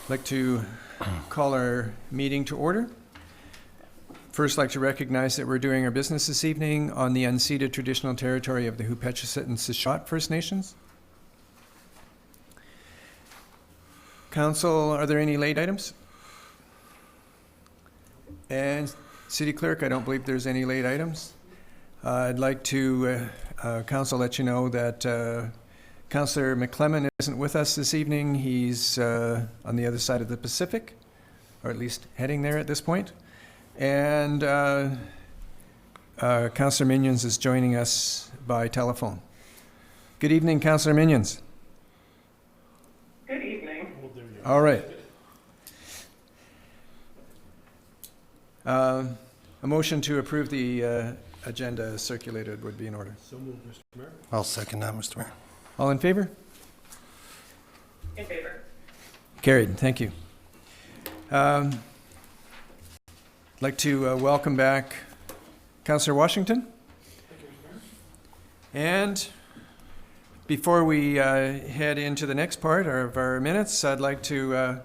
I'd like to call our meeting to order. First, I'd like to recognize that we're doing our business this evening on the unceded traditional territory of the Hupetchesett and Sishot First Nations. Council, are there any late items? And City Clerk, I don't believe there's any late items. I'd like to, Council, let you know that Councillor McClellan isn't with us this evening. He's on the other side of the Pacific, or at least heading there at this point. And Councillor Minions is joining us by telephone. Good evening, Councillor Minions. Good evening. All right. A motion to approve the agenda circulated would be in order. So moved, Mr. Mayor. I'll second that, Mr. Mayor. All in favor? In favor. Carried. Thank you. I'd like to welcome back Councillor Washington. Thank you, Mr. Mayor. And before we head into the next part of our minutes, I'd like to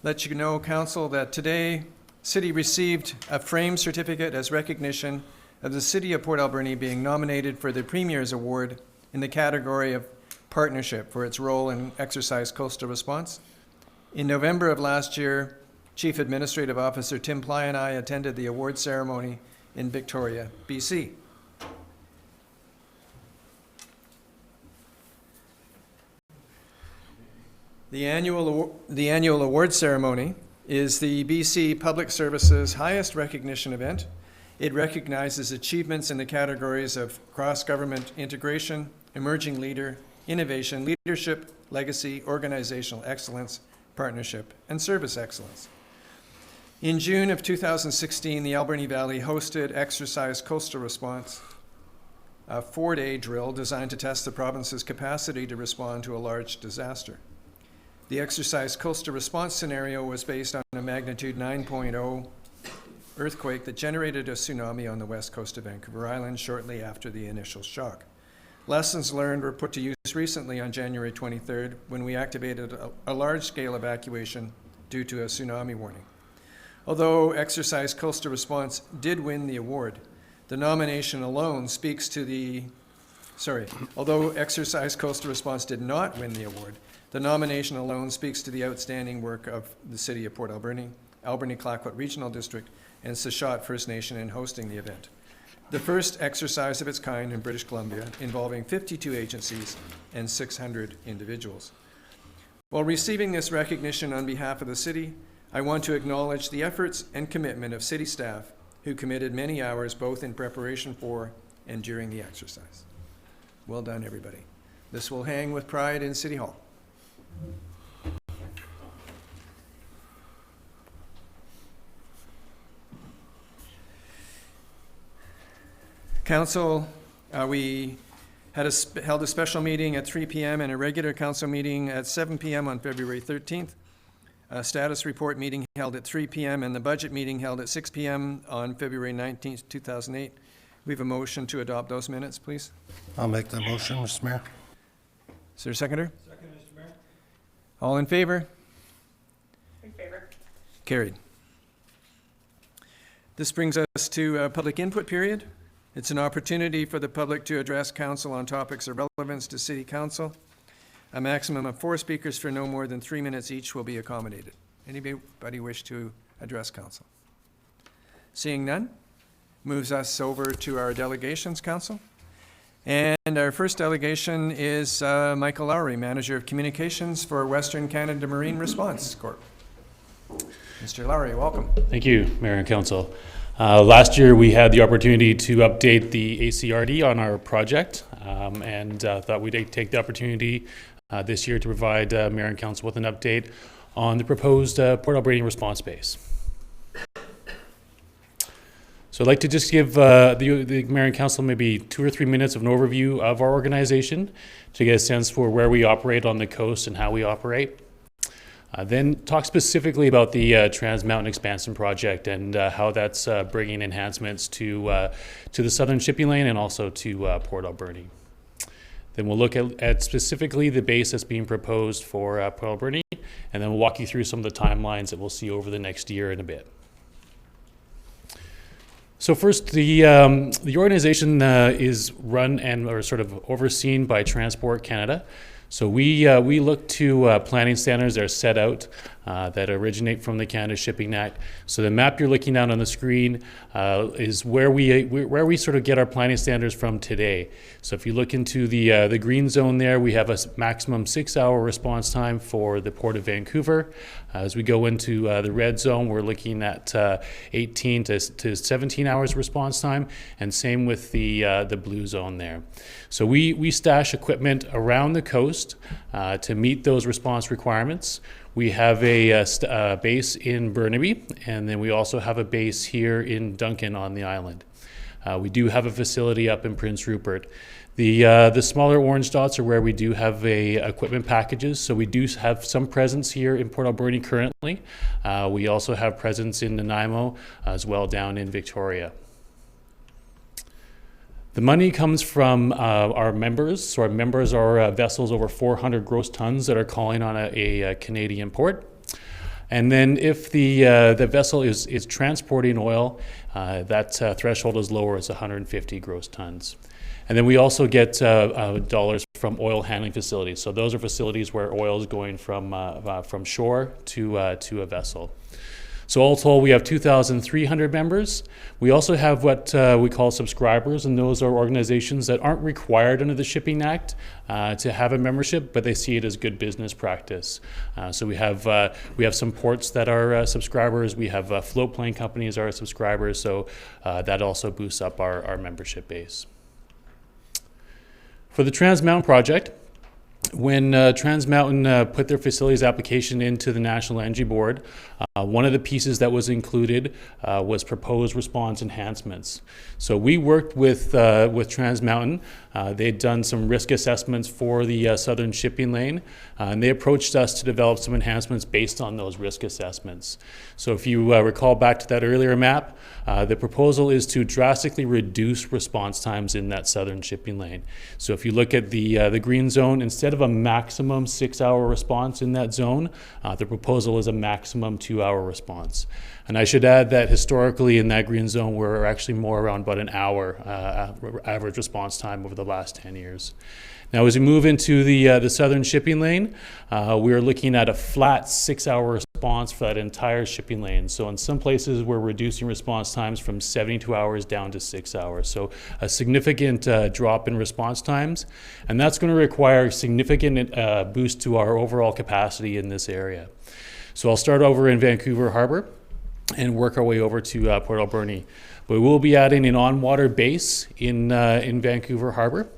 let you know, Council, that today City received a frame certificate as recognition of the City of Port Alberni being nominated for the Premier's Award in the category of Partnership for its role in Exercise Coastal Response. In November of last year, Chief Administrative Officer Tim Ply and I attended the award ceremony in Victoria, BC. The annual award ceremony is the BC Public Service's highest recognition event. It recognizes achievements in the categories of cross-government integration, emerging leader, innovation, leadership, legacy, organizational excellence, partnership, and service excellence. In June of 2016, the Alberni Valley hosted Exercise Coastal Response, a 4-day drill designed to test the province's capacity to respond to a large disaster. The Exercise Coastal Response scenario was based on a magnitude 9.0 earthquake that generated a tsunami on the west coast of Vancouver Island shortly after the initial shock. Lessons learned were put to use recently on January 23rd when we activated a large-scale evacuation due to a tsunami warning. Although Exercise Coastal Response did win the award, the nomination alone speaks to the, although Exercise Coastal Response did not win the award, the nomination alone speaks to the outstanding work of the City of Port Alberni, Alberni-Clayoquot Regional District, and Sishot First Nation in hosting the event. The first exercise of its kind in British Columbia, involving 52 agencies and 600 individuals. While receiving this recognition on behalf of the City, I want to acknowledge the efforts and commitment of City staff who committed many hours both in preparation for and during the exercise. Well done, everybody. This will hang with pride in City Hall. Council, we had held a special meeting at 3 p.m. and a regular council meeting at 7 p.m. on February 13th. A status report meeting held at 3 p.m. and the budget meeting held at 6 p.m. on February 19th, 2008. We have a motion to adopt those minutes, please. I'll make that motion, Mr. Mayor. Is there a seconder? Second, Mr. Mayor. All in favor? In favor. Carried. This brings us to a public input period. It's an opportunity for the public to address council on topics of relevance to City Council. A maximum of 4 speakers for no more than 3 minutes each will be accommodated. Anybody wish to address council? Seeing none, moves us over to our delegations, Council. And our first delegation is Michael Lowry, Manager of Communications for Western Canada Marine Response Corp. Mr. Lowry, welcome. Thank you, Mayor and Council. Last year we had the opportunity to update the ACRD on our project and thought we'd take the opportunity this year to provide Mayor and Council with an update on the proposed Port Alberni response base. So I'd like to just give the Mayor and Council maybe 2 or 3 minutes of an overview of our organization to get a sense for where we operate on the coast and how we operate. Then talk specifically about the Trans Mountain Expansion Project and how that's bringing enhancements to the southern shipping lane and also to Port Alberni. Then we'll look at specifically the base that's being proposed for Port Alberni, and then we'll walk you through some of the timelines that we'll see over the next year and a bit. So first, the organization is run and or sort of overseen by Transport Canada. So we look to planning standards that are set out that originate from the Canada Shipping Act. So the map you're looking at on the screen is where we sort of get our planning standards from today. So if you look into the green zone there, we have a maximum 6-hour response time for the Port of Vancouver. As we go into the red zone, we're looking at 18 to 17 hours response time, and same with the blue zone there. So we stash equipment around the coast to meet those response requirements. We have a base in Burnaby, and then we also have a base here in Duncan on the island. We do have a facility up in Prince Rupert. The smaller orange dots are where we do have equipment packages. So we do have some presence here in Port Alberni currently. We also have presence in Nanaimo as well down in Victoria. The money comes from our members. So our members are vessels over 400 gross tons that are calling on a Canadian port. And then if the vessel is transporting oil, that threshold is lower, it's 150 gross tons. And then we also get dollars from oil handling facilities. So those are facilities where oil is going from shore to a vessel. So all told, we have 2,300 members. We also have what we call subscribers, and those are organizations that aren't required under the Shipping Act to have a membership, but they see it as good business practice. So we have some ports that are subscribers. We have float plane companies are subscribers. So that also boosts up our membership base. For the Trans Mountain project, when Trans Mountain put their facilities application into the National Energy Board, one of the pieces that was included was proposed response enhancements. So we worked with Trans Mountain. They'd done some risk assessments for the southern shipping lane, and they approached us to develop some enhancements based on those risk assessments. So if you recall back to that earlier map, the proposal is to drastically reduce response times in that southern shipping lane. So if you look at the green zone, instead of a maximum 6-hour response in that zone, the proposal is a maximum 2-hour response. And I should add that historically in that green zone, we're actually more around about an hour average response time over the last 10 years. Now, as we move into the southern shipping lane, we are looking at a flat 6-hour response for that entire shipping lane. So in some places, we're reducing response times from 72 hours down to 6 hours. So a significant drop in response times, and that's going to require a significant boost to our overall capacity in this area. So I'll start over in Vancouver Harbor and work our way over to Port Alberni. We will be adding an on-water base in Vancouver Harbor.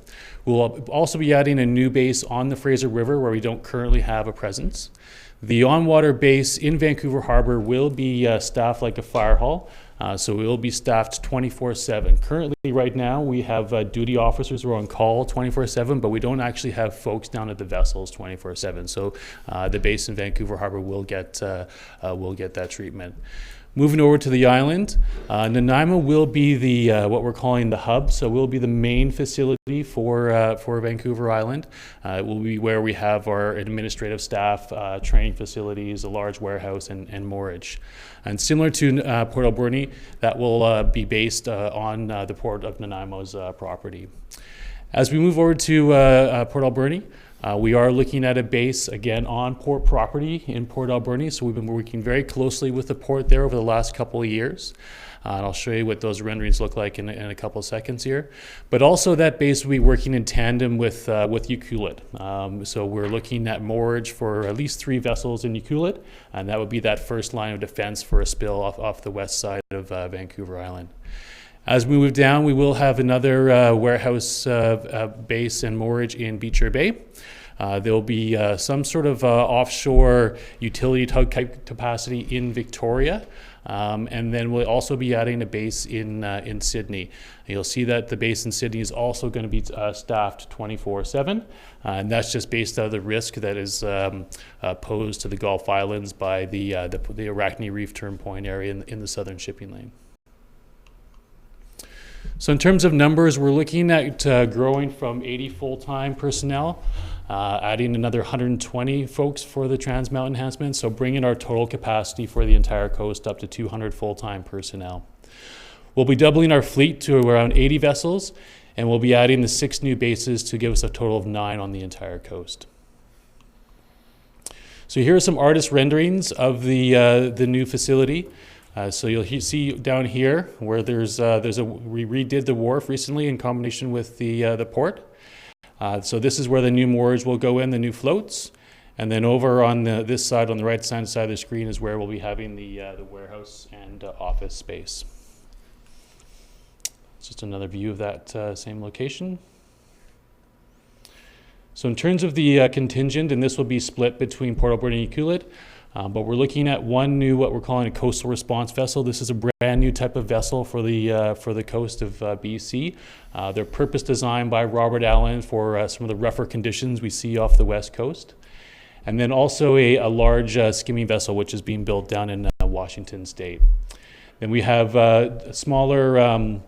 We'll also be adding a new base on the Fraser River where we don't currently have a presence. The on-water base in Vancouver Harbor will be staffed like a fire hall, so we will be staffed 24/7. Currently, right now, we have duty officers who are on call 24/7, but we don't actually have folks down at the vessels 24/7. So the base in Vancouver Harbor will get that treatment. Moving over to the island, Nanaimo will be the what we're calling the hub. So we'll be the main facility for Vancouver Island. It will be where we have our administrative staff, training facilities, a large warehouse, and moorage. And similar to Port Alberni, that will be based on the Port of Nanaimo's property. As we move over to Port Alberni, we are looking at a base, again, on port property in Port Alberni. So we've been working very closely with the port there over the last couple of years. And I'll show you what those renderings look like in a couple of seconds here. But also that base will be working in tandem with Ucluelet. So we're looking at moorage for at least 3 vessels in Ucluelet, and that would be that first line of defense for a spill off the west side of Vancouver Island. As we move down, we will have another warehouse base and moorage in Beecher Bay. There will be some sort of offshore utility tug capacity in Victoria. And then we'll also be adding a base in Sydney. And you'll see that the base in Sydney is also going to be staffed 24/7. And that's just based on the risk that is posed to the Gulf Islands by the Arachne Reef Turn Point area in the southern shipping lane. So in terms of numbers, we're looking at growing from 80 full-time personnel, adding another 120 folks for the Trans Mountain enhancement, so bringing our total capacity for the entire coast up to 200 full-time personnel. We'll be doubling our fleet to around 80 vessels, and we'll be adding the 6 new bases to give us a total of 9 on the entire coast. So here are some artist renderings of the new facility. So you'll see down here where we redid the wharf recently in combination with the port. So this is where the new moorage will go in, the new floats. And then over on this side, on the right side of the screen, is where we'll be having the warehouse and office space. It's just another view of that same location. So in terms of the contingent, and this will be split between Port Alberni and Ucluelet, but we're looking at one new, what we're calling a coastal response vessel. This is a brand new type of vessel for the coast of BC. They're purpose designed by Robert Allen for some of the rougher conditions we see off the west coast. And then also a large skimming vessel, which is being built down in Washington State. Then we have smaller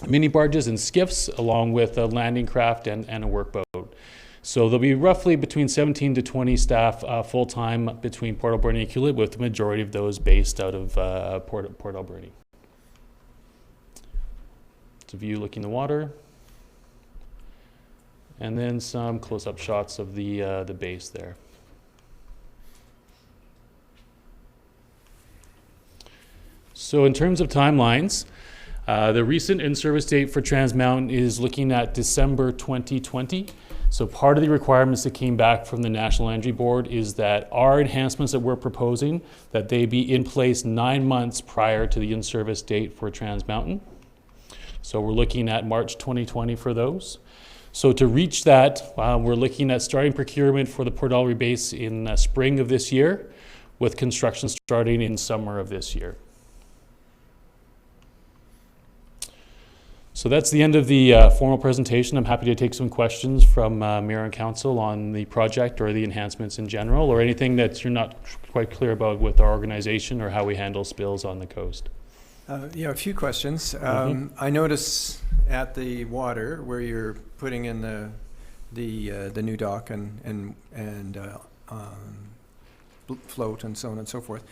mini barges and skiffs, along with a landing craft and a workboat. So there'll be roughly between 17 to 20 staff full-time between Port Alberni and Ucluelet, with the majority of those based out of Port Alberni. It's a view looking the water. And then some close-up shots of the base there. So in terms of timelines, the recent in-service date for Trans Mountain is looking at December 2020. So part of the requirements that came back from the National Energy Board is that our enhancements that we're proposing, that they be in place 9 months prior to the in-service date for Trans Mountain. So we're looking at March 2020 for those. So to reach that, we're looking at starting procurement for the Port Alberni base in spring of this year, with construction starting in summer of this year. So that's the end of the formal presentation. I'm happy to take some questions from Mayor and Council on the project or the enhancements in general, or anything that you're not quite clear about with our organization or how we handle spills on the coast. Yeah, a few questions. I notice at the water where you're putting in the new dock and float and so on and so forth.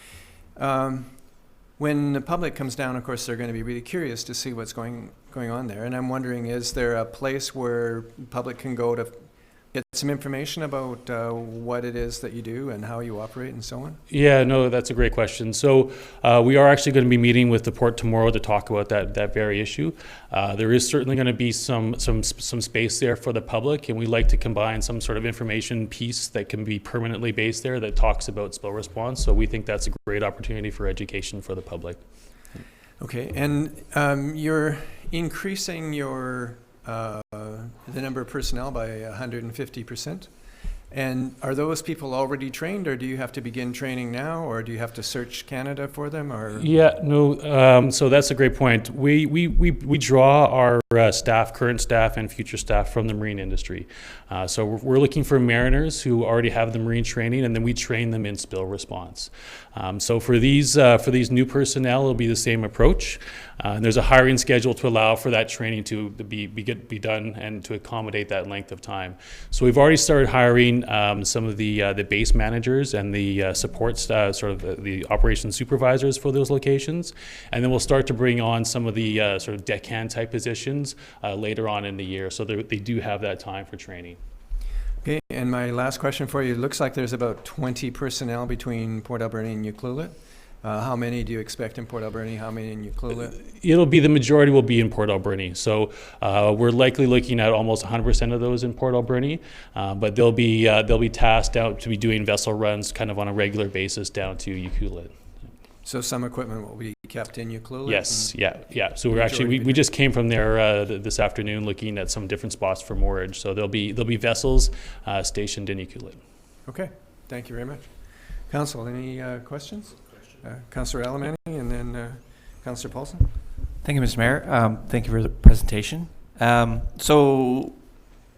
When the public comes down, of course, they're going to be really curious to see what's going on there. And I'm wondering, is there a place where the public can go to get some information about what it is that you do and how you operate and so on? Yeah, no, that's a great question. So we are actually going to be meeting with the port tomorrow to talk about that very issue. There is certainly going to be some space there for the public, and we like to combine some sort of information piece that can be permanently based there that talks about spill response. So we think that's a great opportunity for education for the public. Okay, and you're increasing your the number of personnel by 150%. And are those people already trained, or do you have to begin training now, or do you have to search Canada for them? Or yeah, no. So that's a great point. We draw our staff, current staff, and future staff from the marine industry. So we're looking for mariners who already have the marine training, and then we train them in spill response. So for these new personnel, it'll be the same approach. And there's a hiring schedule to allow for that training to be done and to accommodate that length of time. So we've already started hiring some of the base managers and the support sort of the operations supervisors for those locations, and then we'll start to bring on some of the sort of deckhand type positions later on in the year. So they do have that time for training. Okay, and my last question for you, it looks like there's about 20 personnel between Port Alberni and Ucluelet. How many do you expect in Port Alberni? How many in Ucluelet? It'll be, the majority will be in Port Alberni. So we're likely looking at almost 100% of those in Port Alberni, but they'll be tasked out to be doing vessel runs kind of on a regular basis down to Ucluelet. So some equipment will be kept in Ucluelet? Yes, yeah. So we just came from there this afternoon looking at some different spots for moorage. So there'll be vessels stationed in Ucluelet. Okay, thank you very much. Council, any questions? Councillor Alberni and then Councillor Paulson. Thank you, Mr. Mayor. Thank you for the presentation. So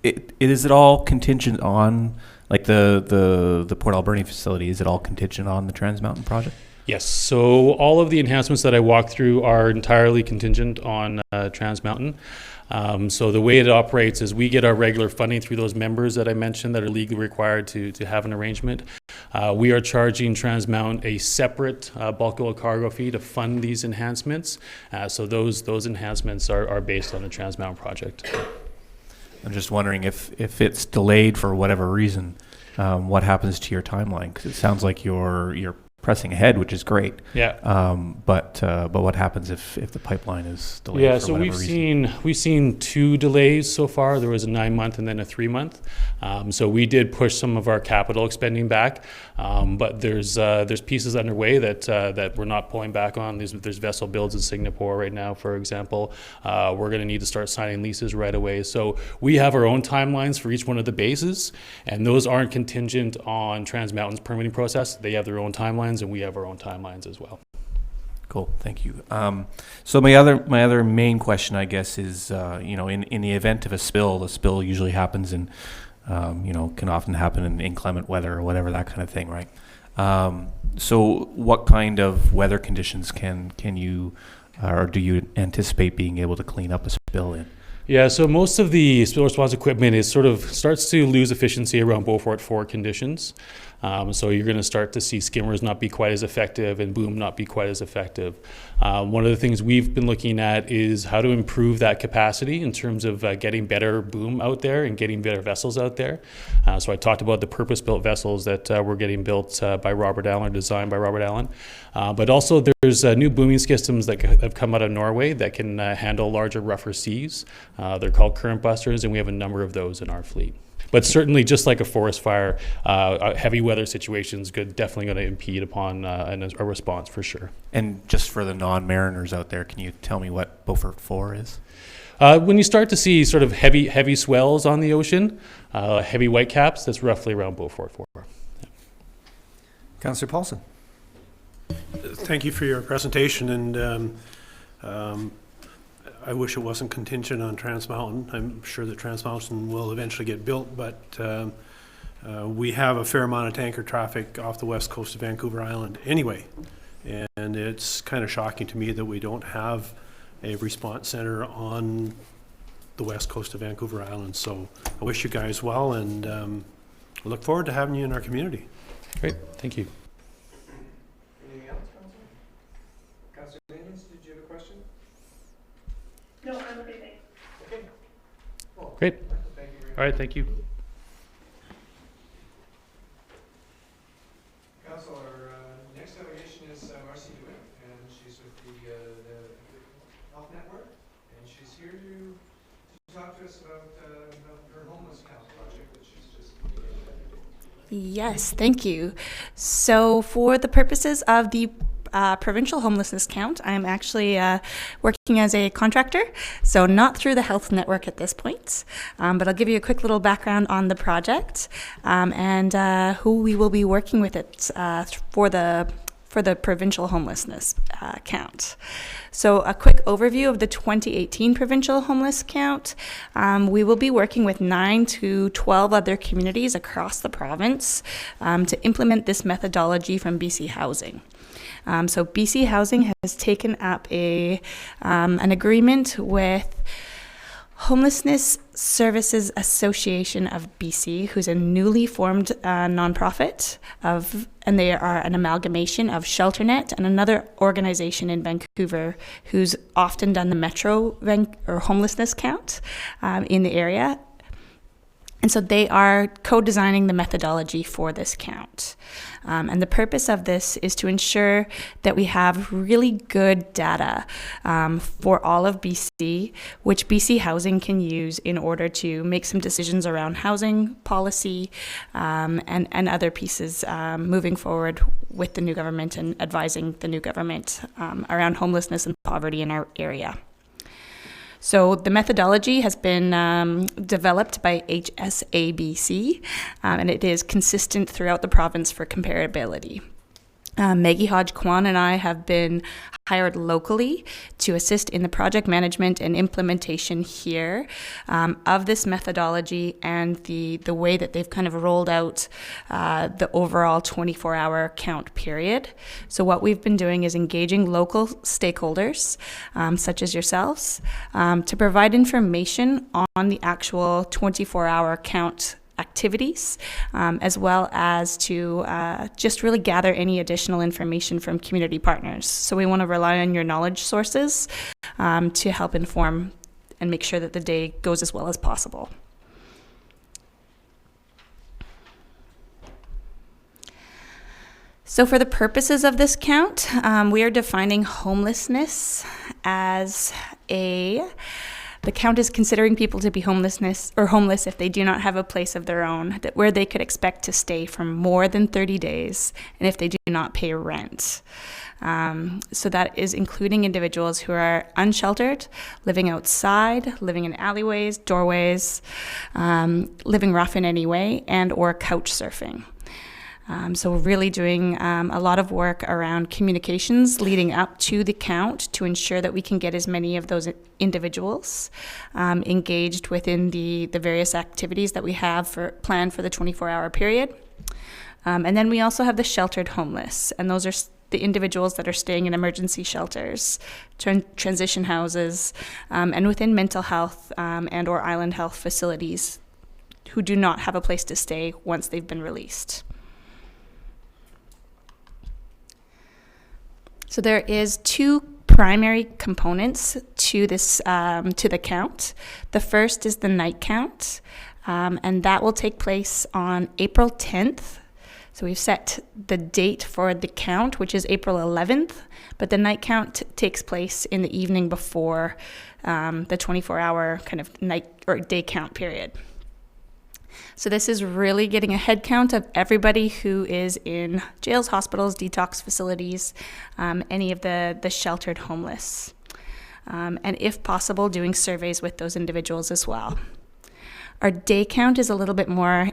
is it all contingent on, like the Port Alberni facility, is it all contingent on the Trans Mountain project? Yes, so all of the enhancements that I walked through are entirely contingent on Trans Mountain. So the way it operates is we get our regular funding through those members that I mentioned that are legally required to have an arrangement. We are charging Trans Mountain a separate bulk oil cargo fee to fund these enhancements. So those enhancements are based on the Trans Mountain project. I'm just wondering if it's delayed for whatever reason, what happens to your timeline? Because it sounds like you're pressing ahead, which is great. Yeah. But what happens if the pipeline is delayed? Yeah, for so whatever reason? we've seen 2 delays so far. There was a 9-month and then a 3-month. So we did push some of our capital expending back, but there's pieces underway that we're not pulling back on. There's vessel builds in Singapore right now, for example. We're going to need to start signing leases right away. So we have our own timelines for each one of the bases, and those aren't contingent on Trans Mountain's permitting process. They have their own timelines, and we have our own timelines as well. Cool, thank you. So my other main question, I guess, is in the event of a spill, the spill usually happens in can often happen in inclement weather or whatever, that kind of thing, right? So what kind of weather conditions can you or do you anticipate being able to clean up a spill in? Yeah, so most of the spill response equipment is starts to lose efficiency around Beaufort 4 conditions. So you're going to start to see skimmers not be quite as effective and boom not be quite as effective. One of the things we've been looking at is how to improve that capacity in terms of getting better boom out there and getting better vessels out there. So I talked about the purpose-built vessels that were getting built by Robert Allen, designed by Robert Allen. But also there's new booming systems that have come out of Norway that can handle larger, rougher seas. They're called current busters, and we have a number of those in our fleet. But certainly, just like a forest fire, heavy weather situations definitely going to impede upon a response for sure. And just for the non-mariners out there, can you tell me what Beaufort 4 is? When you start to see sort of heavy swells on the ocean, heavy whitecaps, that's roughly around Beaufort 4. Yeah. Councillor Paulson. Thank you for your presentation, and I wish it wasn't contingent on Trans Mountain. I'm sure that Trans Mountain will eventually get built, but we have a fair amount of tanker traffic off the west coast of Vancouver Island anyway, and it's kind of shocking to me that we don't have a response center on the west coast of Vancouver Island. So I wish you guys well, and I look forward to having you in our community. Great, thank you. Anything else, Councillor? Councillor Daniels, did you have a question? No, I'm okay, thanks. Okay. Well, Great. thank you very much. All right, thank you. Council, our next delegation is Marcy DeWitt, and she's with the Health Network, and she's here to talk to us about her homeless count project that she's just Yes, thank you. So for the purposes of the provincial homelessness count, I'm actually working as a contractor, so not through the health network at this point, but I'll give you a quick little background on the project and who we will be working with it for the provincial homelessness count. So a quick overview of the 2018 provincial homeless count. We will be working with 9 to 12 other communities across the province to implement this methodology from BC Housing. So BC Housing has taken up an agreement with Homelessness Services Association of BC, who's a newly formed nonprofit and they are an amalgamation of ShelterNet and another organization in Vancouver who's often done the Metro or homelessness count in the area. And so they are co-designing the methodology for this count. And the purpose of this is to ensure that we have really good data for all of BC, which BC Housing can use in order to make some decisions around housing policy and other pieces moving forward with the new government and advising the new government around homelessness and poverty in our area. So the methodology has been developed by HSABC, and it is consistent throughout the province for comparability. Maggie Hodge Kwan and I have been hired locally to assist in the project management and implementation here of this methodology and the way that they've kind of rolled out the overall 24-hour count period. So what we've been doing is engaging local stakeholders, such as yourselves, to provide information on the actual 24-hour count activities, as well as to just really gather any additional information from community partners. So we want to rely on your knowledge sources to help inform and make sure that the day goes as well as possible. So for the purposes of this count, we are defining homelessness as the count is considering people to be homeless if they do not have a place of their own where they could expect to stay for more than 30 days and if they do not pay rent. So that is including individuals who are unsheltered, living outside, living in alleyways, doorways, living rough in any way, and or couch surfing. So we're really doing a lot of work around communications leading up to the count to ensure that we can get as many of those individuals engaged within the various activities that we have planned for the 24-hour period. And then we also have the sheltered homeless, and those are the individuals that are staying in emergency shelters, transition houses, and within mental health and or island health facilities who do not have a place to stay once they've been released. So there is two primary components to this to the count. The first is the night count, and that will take place on April 10th. So we've set the date for the count, which is April 11th, but the night count takes place in the evening before the 24-hour kind of night or day count period. So this is really getting a head count of everybody who is in jails, hospitals, detox facilities, any of the sheltered homeless. And if possible, doing surveys with those individuals as well. Our day count is a little bit more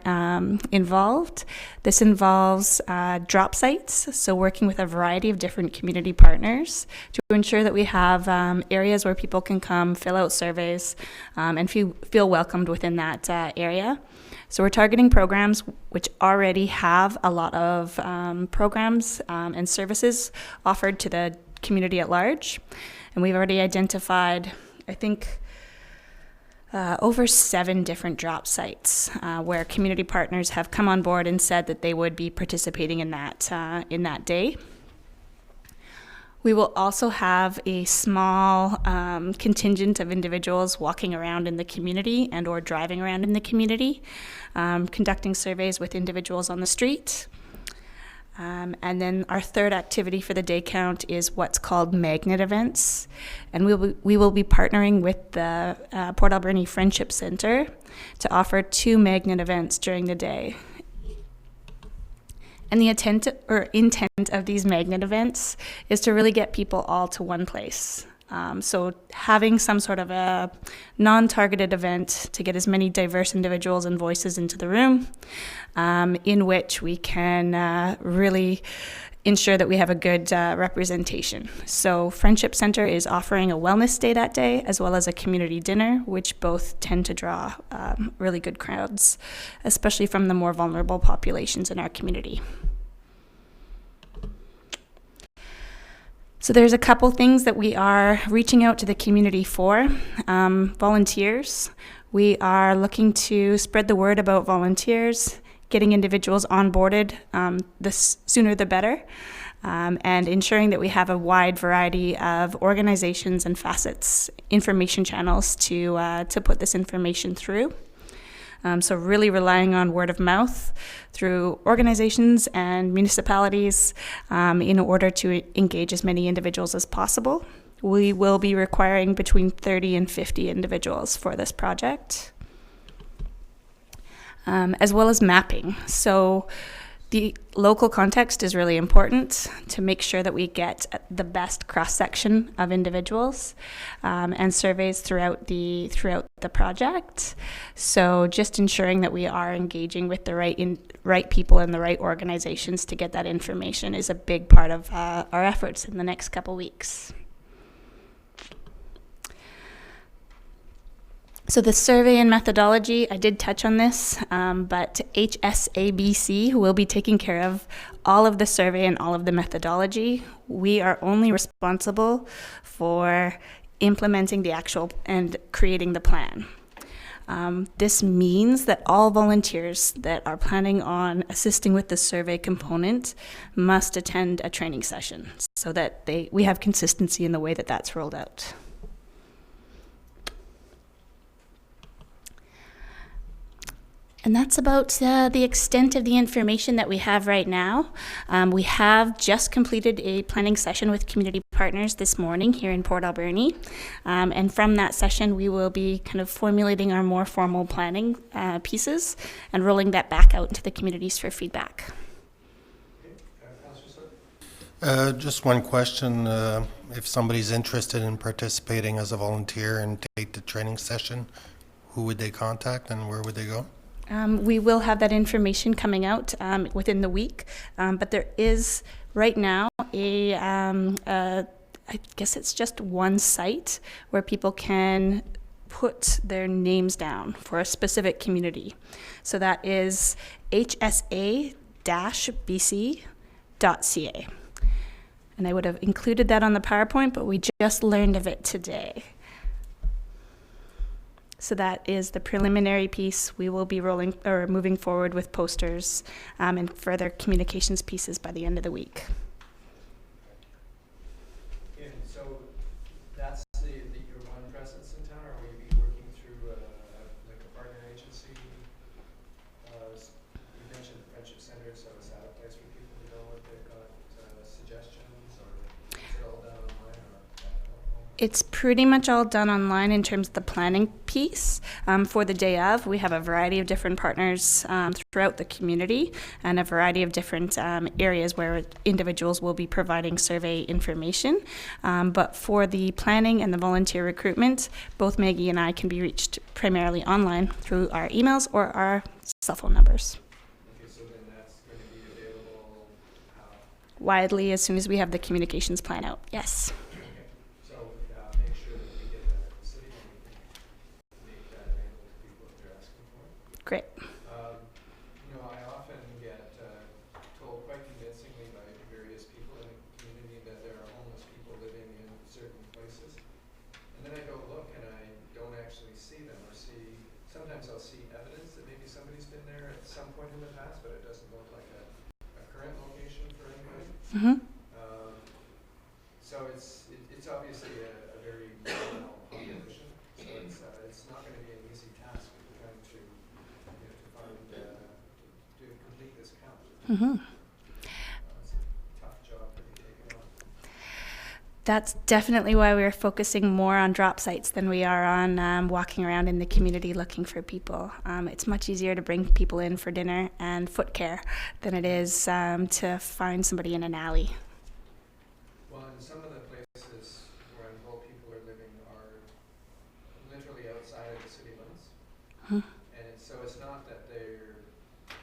involved. This involves drop sites, so working with a variety of different community partners to ensure that we have areas where people can come, fill out surveys, and feel welcomed within that area. So we're targeting programs which already have a lot of programs and services offered to the community at large. And we've already identified, I think, over 7 different drop sites where community partners have come on board and said that they would be participating in that day. We will also have a small contingent of individuals walking around in the community and or driving around in the community, conducting surveys with individuals on the street. And then our third activity for the day count is what's called magnet events. And we will be partnering with the Port Alberni Friendship Center to offer 2 magnet events during the day. And the intent of these magnet events is to really get people all to one place. So having some sort of a non-targeted event to get as many diverse individuals and voices into the room, in which we can really ensure that we have a good representation. So Friendship Center is offering a wellness day that day, as well as a community dinner, which both tend to draw really good crowds, especially from the more vulnerable populations in our community. So there's a couple things that we are reaching out to the community for. Volunteers. We are looking to spread the word about volunteers, getting individuals onboarded, the sooner the better, and ensuring that we have a wide variety of organizations and facets, information channels to put this information through. So really relying on word of mouth through organizations and municipalities in order to engage as many individuals as possible. We will be requiring between 30 and 50 individuals for this project, as well as mapping. So The local context is really important to make sure that we get the best cross-section of individuals and surveys throughout the project. So just ensuring that we are engaging with the right people and the right organizations to get that information is a big part of our efforts in the next couple weeks. So the survey and methodology, I did touch on this, but HSABC will be taking care of all of the survey and all of the methodology. We are only responsible for implementing the actual and creating the plan. This means that all volunteers that are planning on assisting with the survey component must attend a training session so that we have consistency in the way that that's rolled out. And that's about the extent of the information that we have right now. We have just completed a planning session with community partners this morning here in Port Alberni. And from that session, we will be kind of formulating our more formal planning pieces and rolling that back out to the communities for feedback. Just one question. If somebody's interested in participating as a volunteer and take the training session, who would they contact and where would they go? We will have that information coming out within the week, but there is right now I guess it's just one site where people can put their names down for a specific community. So that is hsa-bc.ca. And I would have included that on the PowerPoint, but we just learned of it today. So that is the preliminary piece. We will be moving forward with posters and further communications pieces by the end of the week. And so that's your one presence in town, or will you be working through like a partner agency? You mentioned the Friendship Center, so is that a place for people to go if they've got suggestions, or is it all done online? It's pretty much all done online in terms of the planning piece. For the day of, we have a variety of different partners throughout the community and a variety of different areas where individuals will be providing survey information. But for the planning and the volunteer recruitment, both Maggie and I can be reached primarily online through our emails or our cell phone numbers. Okay, so then that's going to be available how? Widely as soon as we have the communications plan out, yes. Make sure that we get that at the city and we can make that available to people if they're asking for it. Great. I often get told quite convincingly by various people in the community that there are homeless people living in certain places. And then I go look and I don't actually see them or sometimes I'll see evidence that maybe somebody's been there at some point in the past, but it doesn't look like a current location for anybody. Mm-hmm. So it's obviously a very small population, so it's not going to be an easy task if we're trying to complete this count. Mm-hmm. It's a tough job to be taken on. That's definitely why we're focusing more on drop sites than we are on walking around in the community looking for people. It's much easier to bring people in for dinner and foot care than it is to find somebody in an alley. Well, and some of the places where I'm told people are living are literally outside of the city limits. Hmm. And so it's not that they're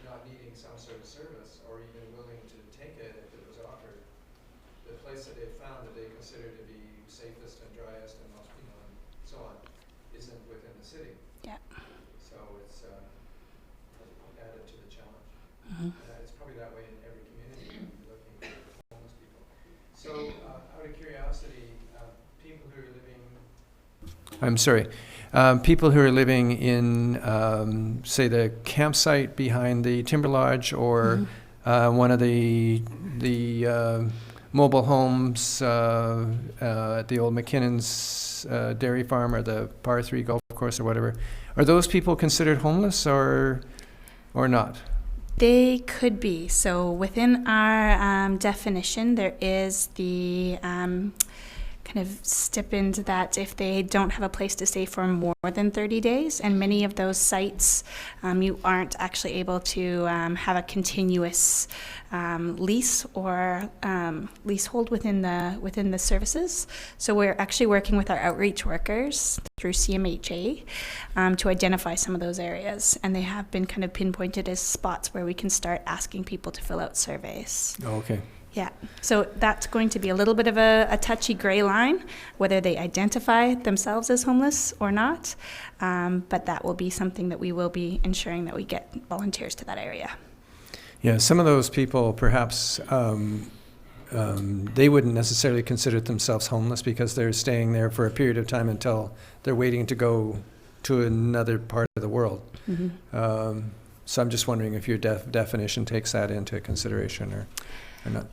not needing some sort of service or even willing to take it if it was offered. The place that they found that they consider to be safest and driest and most, and so on, isn't within the city. Yeah. So it's added to the challenge. Mm-hmm. It's probably that way in every community when you're looking for homeless people. So, out of curiosity, people who are living... I'm sorry. People who are living in, say, the campsite behind the Timber Lodge or one of the mobile homes at the old McKinnon's dairy farm or the Par 3 golf course or whatever, are those people considered homeless or not? They could be. So within our definition, there is the kind kind of stipend that if they don't have a place to stay for more than 30 days, and many of those sites, you aren't actually able to have a continuous lease or leasehold within the services. So we're actually working with our outreach workers through CMHA to identify some of those areas, and they have been kind of pinpointed as spots where we can start asking people to fill out surveys. Okay. Yeah, so that's going to be a little bit of a touchy gray line, whether they identify themselves as homeless or not, but that will be something that we will be ensuring that we get volunteers to that area. Yeah, some of those people perhaps they wouldn't necessarily consider themselves homeless because they're staying there for a period of time until they're waiting to go to another part of the world. Mm-hmm. So I'm just wondering if your definition takes that into consideration or not.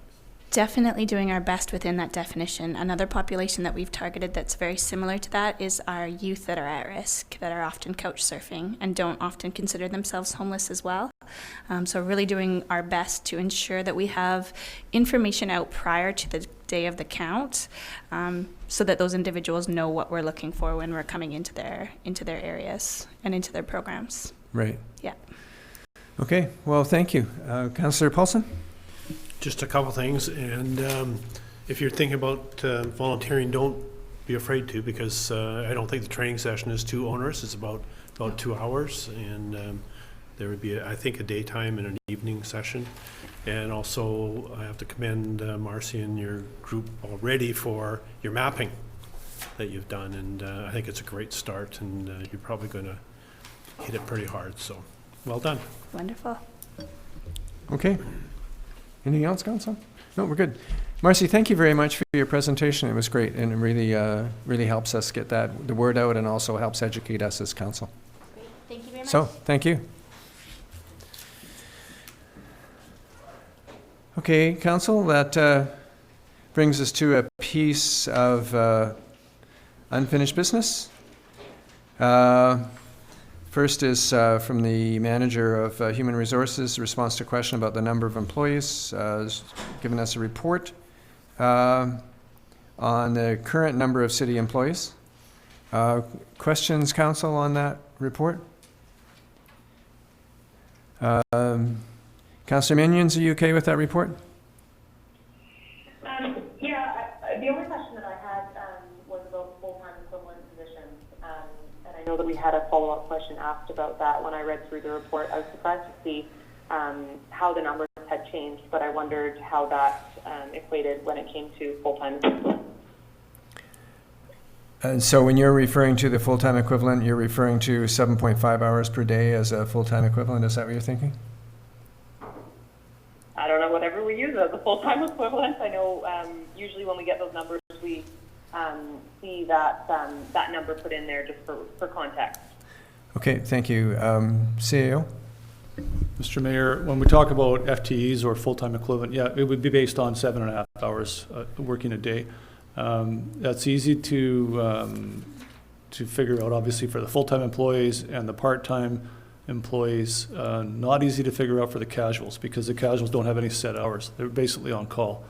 Definitely doing our best within that definition. Another population that we've targeted that's very similar to that is our youth that are at risk, that are often couch surfing and don't often consider themselves homeless as well. So really doing our best to ensure that we have information out prior to the day of the count, so that those individuals know what we're looking for when we're coming into their areas and into their programs. Right. Yeah. Okay, well, thank you. Councillor Paulson? Just a couple things, and if you're thinking about volunteering, don't be afraid to, because I don't think the training session is too onerous. It's about 2 hours, and there would be, I think, a daytime and an evening session. And also, I have to commend Marcy and your group already for your mapping that you've done, and I think it's a great start, and you're probably going to hit it pretty hard, so well done. Wonderful. Okay. Anything else, Council? No, we're good. Marcy, thank you very much for your presentation. It was great, and it really helps us get the word out, and also helps educate us as council. Great. Thank you very much. So, thank you. Okay, Council, that brings us to a piece of unfinished business. First is from the Manager of Human Resources, response to a question about the number of employees, giving us a report on the current number of city employees. Questions, Council, on that report? Councillor Minions, are you okay with that report? The only question that I had was about full-time equivalent positions. And I know that we had a follow-up question asked about that when I read through the report. I was surprised to see how the numbers had changed, but I wondered how that equated when it came to full-time equivalent. And so when you're referring to the full-time equivalent, you're referring to 7.5 hours per day as a full-time equivalent? Is that what you're thinking? I don't know, whatever we use as a full-time equivalent. I know usually when we get those numbers, we see that that number put in there just for context. Okay, thank you. CAO? Mr. Mayor, when we talk about FTEs or full-time equivalent, yeah, it would be based on 7.5 hours working a day. That's easy to figure out, obviously, for the full-time employees and the part-time employees. Not easy to figure out for the casuals, because the casuals don't have any set hours. They're basically on call.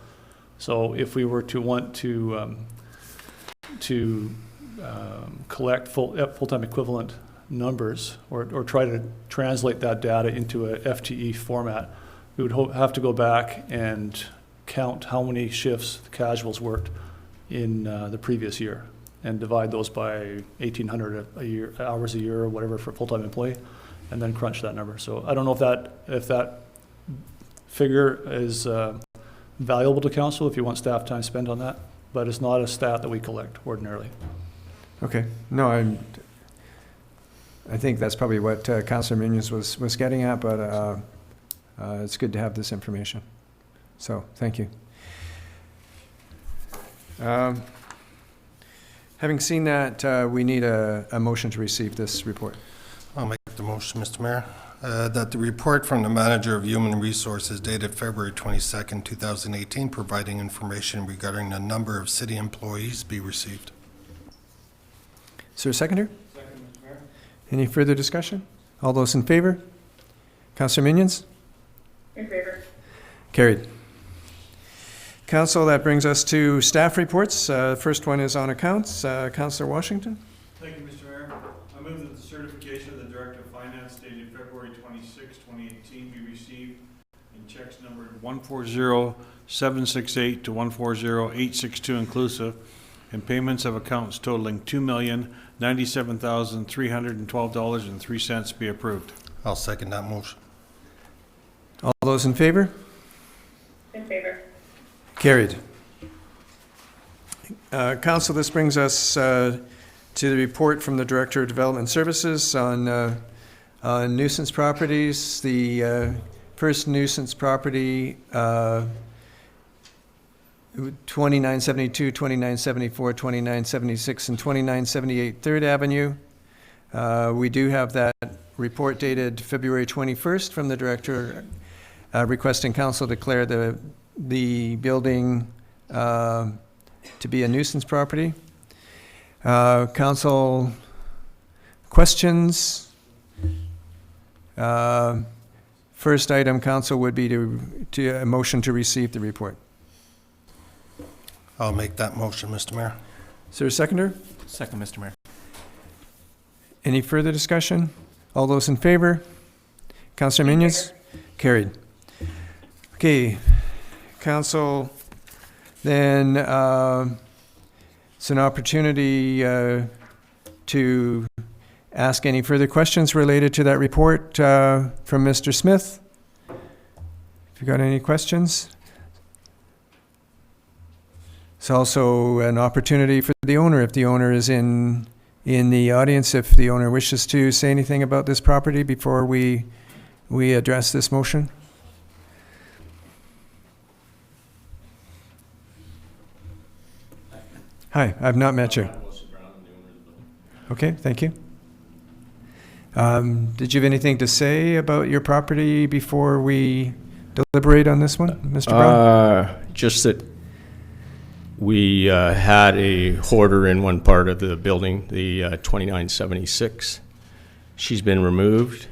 So if we were to want to collect full-time equivalent numbers or try to translate that data into a FTE format, we would have to go back and count how many shifts the casuals worked in the previous year and divide those by 1,800 hours a year or whatever for a full-time employee, and then crunch that number. So I don't know if that figure is valuable to council if you want staff time spent on that, but it's not a stat that we collect ordinarily. Okay. No, I think that's probably what Councillor Minions was getting at, but it's good to have this information. So, thank you. Having seen that, we need a motion to receive this report. I'll make the motion, Mr. Mayor, that the report from the Manager of Human Resources dated February 22nd, 2018, providing information regarding the number of city employees be received. Is there a seconder? Second, Mr. Mayor. Any further discussion? All those in favor? Councillor Minions? In favor. Carried. Council, that brings us to staff reports. First one is on accounts. Councillor Washington. Thank you, Mr. Mayor. I move that the certification of the Director of Finance dated February 26, 2018 be received in checks numbered 140768 to 140862 inclusive, and payments of accounts totaling $2,097,312.03 be approved. I'll second that motion. All those in favor? In favor. Carried. Council, this brings us to the report from the Director of Development Services on nuisance properties. The first nuisance property, 2972, 2974, 2976, and 2978 3rd Avenue. We do have that report dated February 21st from the Director requesting Council declare the building to be a nuisance property. Council questions? First item, Council, would be to a motion to receive the report. I'll make that motion, Mr. Mayor. Is there a seconder? Second, Mr. Mayor. Any further discussion? All those in favor? Councillor Minions? Carried. Okay, Council, then it's an opportunity to ask any further questions related to that report from Mr. Smith. If you got any questions? It's also an opportunity for the owner, if the owner is in the audience, if the owner wishes to say anything about this property before we address this motion. Hi, I've not met you. Okay, thank you. Did you have anything to say about your property before we deliberate on this one, Mr. Brown? Just that we had a hoarder in one part of the building, the 2976. She's been removed.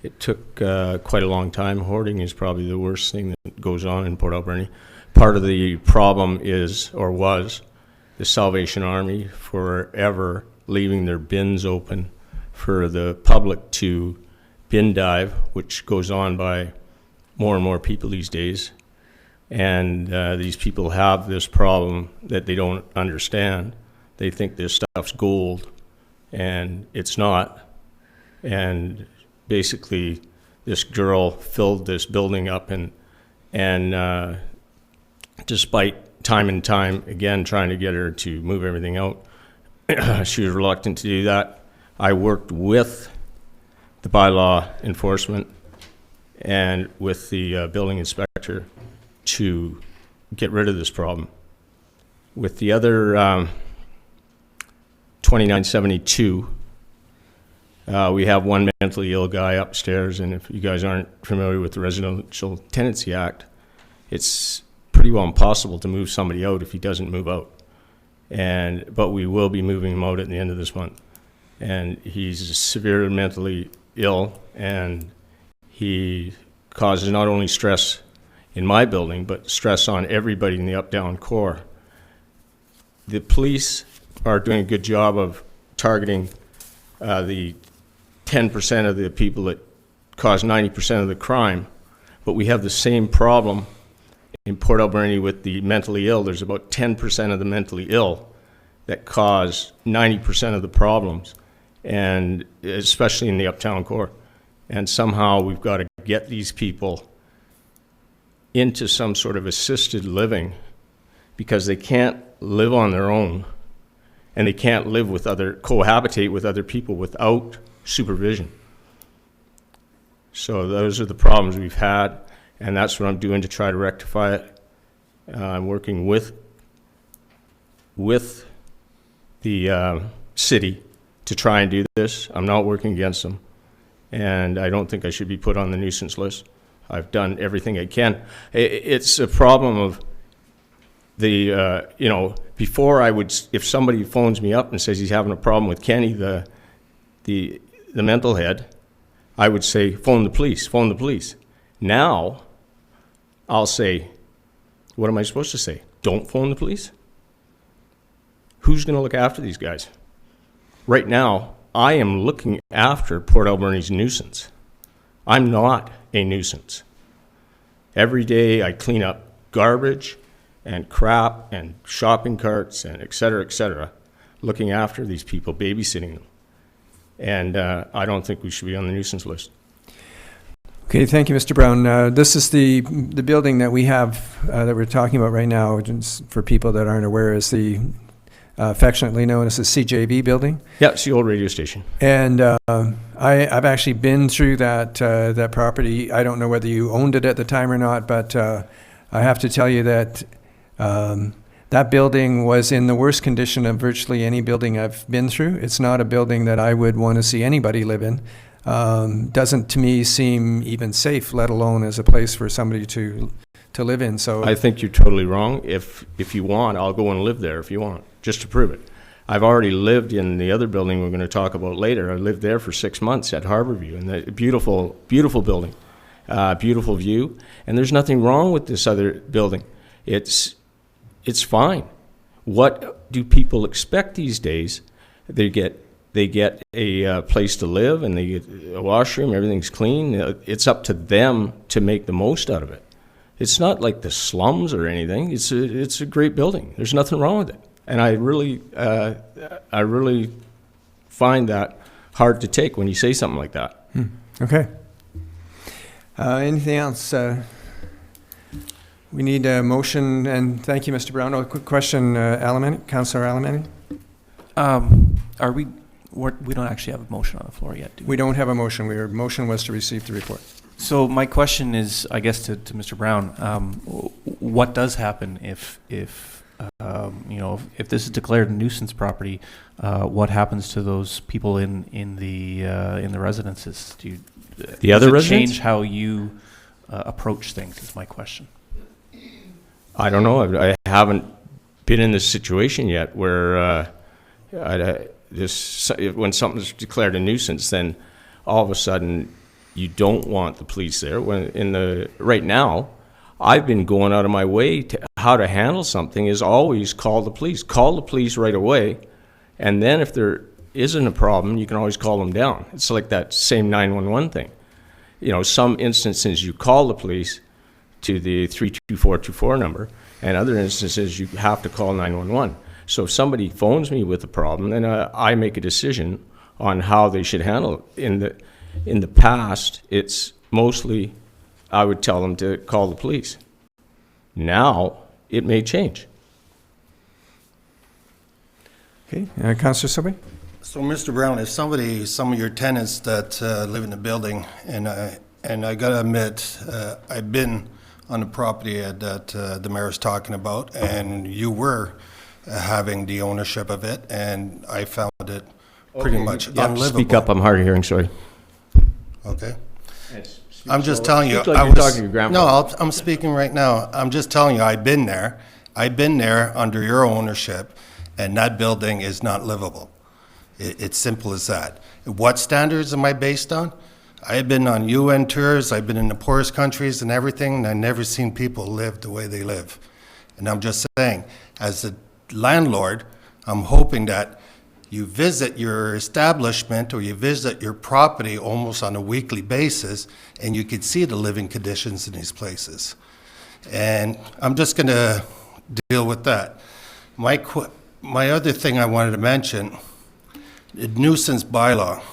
It took quite a long time. Hoarding is probably the worst thing that goes on in Port Alberni. Part of the problem is, or was, the Salvation Army forever leaving their bins open for the public to bin dive, which goes on by more and more people these days. And these people have this problem that they don't understand. They think this stuff's gold, and it's not. And basically, this girl filled this building up, and despite time and time again trying to get her to move everything out, she was reluctant to do that. I worked with the bylaw enforcement and with the building inspector to get rid of this problem. With the other 2972, we have one mentally ill guy upstairs, and if you guys aren't familiar with the Residential Tenancy Act, it's pretty well impossible to move somebody out if he doesn't move out. But we will be moving him out at the end of this month. And he's severely mentally ill, and he causes not only stress in my building, but stress on everybody in the up-down core. The police are doing a good job of targeting the 10% of the people that cause 90% of the crime, but we have the same problem in Port Alberni with the mentally ill. There's about 10% of the mentally ill that cause 90% of the problems, and especially in the uptown core. And somehow we've got to get these people into some sort of assisted living, because they can't live on their own, and they can't live with cohabitate with other people without supervision. So those are the problems we've had, and that's what I'm doing to try to rectify it. I'm working with the city to try and do this. I'm not working against them, and I don't think I should be put on the nuisance list. I've done everything I can. It's a problem of the, before I would, if somebody phones me up and says he's having a problem with Kenny, the mental head, I would say, phone the police, phone the police. Now, I'll say, What am I supposed to say? Don't phone the police? Who's going to look after these guys? Right now, I am looking after Port Alberni's nuisance. I'm not a nuisance. Every day I clean up garbage and crap and shopping carts and et cetera, looking after these people, babysitting them. And I don't think we should be on the nuisance list. Okay, thank you, Mr. Brown. This is the building that we have that we're talking about right now, just for people that aren't aware, is the affectionately known as the CJV building. Yeah, it's the old radio station. And I've actually been through that property. I don't know whether you owned it at the time or not, but I have to tell you that that building was in the worst condition of virtually any building I've been through. It's not a building that I would want to see anybody live in. Doesn't to me seem even safe, let alone as a place for somebody to live in. So I think you're totally wrong. If you want, I'll go and live there if you want, just to prove it. I've already lived in the other building we're going to talk about later. I lived there for 6 months at Harborview, and the beautiful, beautiful building, beautiful view. And there's nothing wrong with this other building. It's fine. What do people expect these days? They get a place to live, and they get a washroom, everything's clean. It's up to them to make the most out of it. It's not like the slums or anything. It's a great building. There's nothing wrong with it. And I really find that hard to take when you say something like that. Okay. Anything else? We need a motion, and thank you, Mr. Brown. Oh, a quick question, Councillor Alamani? We don't actually have a motion on the floor yet, do we? We don't have a motion. Our motion was to receive the report. So my question is, I guess, to Mr. Brown, what does happen if this is declared a nuisance property? What happens to those people in the residences? The other residents? Change how you approach things? Is my question. I don't know. I haven't been in this situation yet where when something's declared a nuisance, then all of a sudden you don't want the police there. Right now, I've been going out of my way to how to handle something is always call the police. Call the police right away, and then if there isn't a problem, you can always call them down. It's like that same 911 thing. Some instances you call the police to the 32424 number, and other instances you have to call 911. So if somebody phones me with a problem, then I make a decision on how they should handle it. In the past, it's mostly I would tell them to call the police. Now, it may change. Okay, Councillor Sobey? So, Mr. Brown, if some of your tenants that live in the building, and I gotta admit, I've been on the property that the mayor's talking about, and you were having the ownership of it, and I found it pretty much unlivable. Speak up, I'm hard of hearing, sorry. Okay. I'm just telling you, Speak like you're talking to your grandpa. No, I'm speaking right now. I'm just telling you, I've been there. I've been there under your ownership, and that building is not livable. It's simple as that. What standards am I based on? I've been on UN tours, I've been in the poorest countries and everything, and I've never seen people live the way they live. And I'm just saying, as a landlord, I'm hoping that you visit your establishment or you visit your property almost on a weekly basis, and you can see the living conditions in these places. And I'm just going to deal with that. My other thing I wanted to mention, the nuisance bylaw.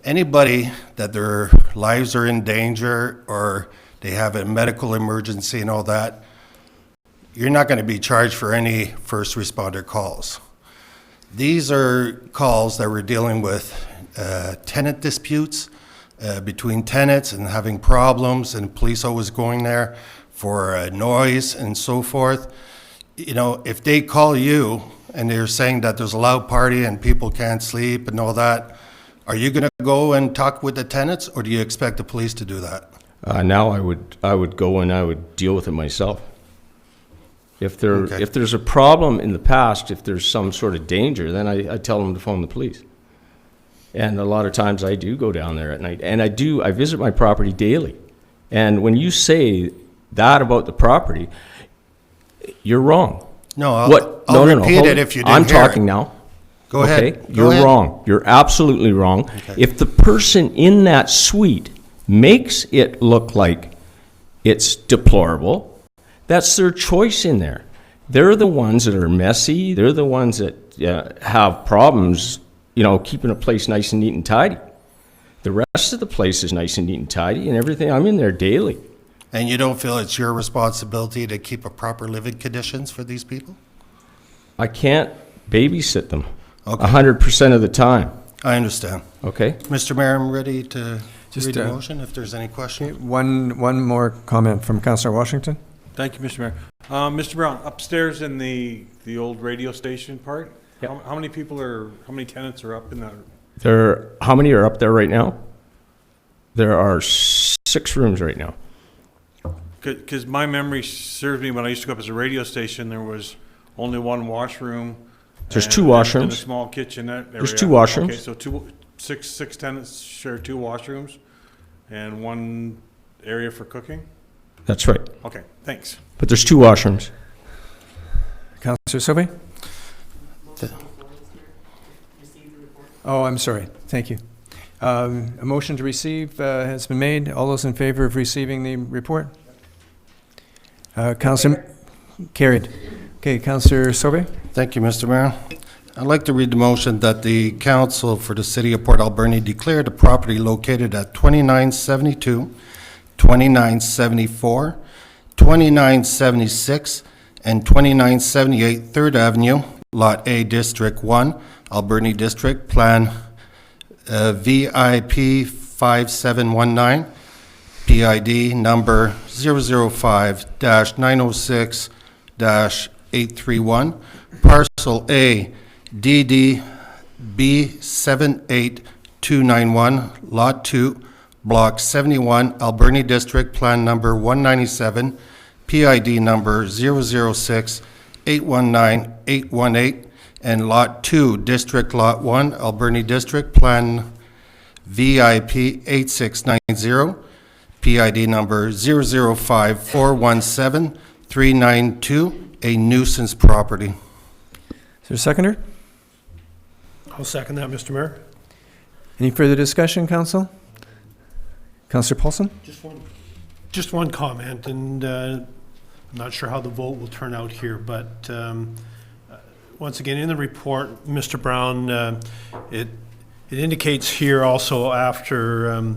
Anybody that their lives are in danger or they have a medical emergency and all that, you're not going to be charged for any first responder calls. These are calls that we're dealing with tenant disputes between tenants and having problems, and police always going there for noise and so forth. If they call you and they're saying that there's a loud party and people can't sleep and all that, are you going to go and talk with the tenants, or do you expect the police to do that? Now I would go and I would deal with it myself. If there's a problem in the past, if there's some sort of danger, then I tell them to phone the police. And a lot of times I do go down there at night, and I visit my property daily. And when you say that about the property, You're wrong. No, What? I'll No, repeat hold it it. if you didn't I'm hear it. talking now. Go ahead. Okay? Go You're ahead. wrong. You're absolutely wrong. Okay. If the person in that suite makes it look like it's deplorable, that's their choice in there. They're the ones that are messy. They're the ones that have problems, keeping a place nice and neat and tidy. The rest of the place is nice and neat and tidy and everything. I'm in there daily. And you don't feel it's your responsibility to keep a proper living conditions for these people? I can't babysit them Okay. 100% of the time, I understand. okay? Mr. Mayor, I'm ready to Just, read the uh, motion if there's any questions. One more comment from Councillor Washington. Thank you, Mr. Mayor. Mr. Brown, upstairs in the old radio station part, how many tenants are up in that? How many are up there right now? There are 6 rooms right now. Because my memory serves me, when I used to go up as a radio station, there was only one washroom. There's and- 2 And a washrooms. small kitchenette area. There's 2 washrooms. Okay, so six tenants share 2 washrooms and 1 area for cooking? That's right. Okay, thanks. But there's 2 washrooms. Councillor Sobe? Oh, I'm sorry. Thank you. A motion to receive has been made. All those in favor of receiving the report? Councillor, carried. Okay, Councillor Sobe? Thank you, Mr. Mayor. I'd like to read the motion that the council for the city of Port Alberni declare the property located at 2972, 2974, 2976, and 2978 3rd Avenue, Lot A, District 1, Alberni District, Plan VIP 5719, PID number 005-906-831, Parcel A, DD B78291, Lot 2, Block 71, Alberni District, Plan number 197, PID number 006-819-818, and Lot 2, District Lot 1, Alberni District, Plan VIP 8690, PID number 005417392, a nuisance property. Is there a seconder? I'll second that, Mr. Mayor. Any further discussion, Council? Councillor Paulson? Just one comment, and I'm not sure how the vote will turn out here, but once again, in the report, Mr. Brown, it indicates here also after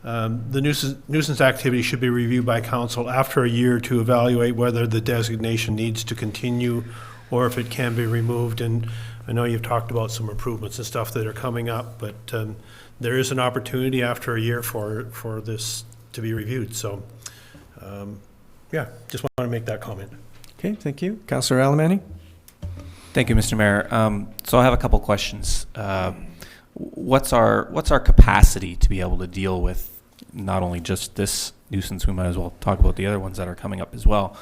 the nuisance activity should be reviewed by council after a year to evaluate whether the designation needs to continue or if it can be removed. And I know you've talked about some improvements and stuff that are coming up, but there is an opportunity after a year for this to be reviewed. So, yeah, just want to make that comment. Okay, thank you. Councillor Alemany? Thank you, Mr. Mayor. So I have a couple questions. What's our capacity to be able to deal with not only just this nuisance? We might as well talk about the other ones that are coming up as well.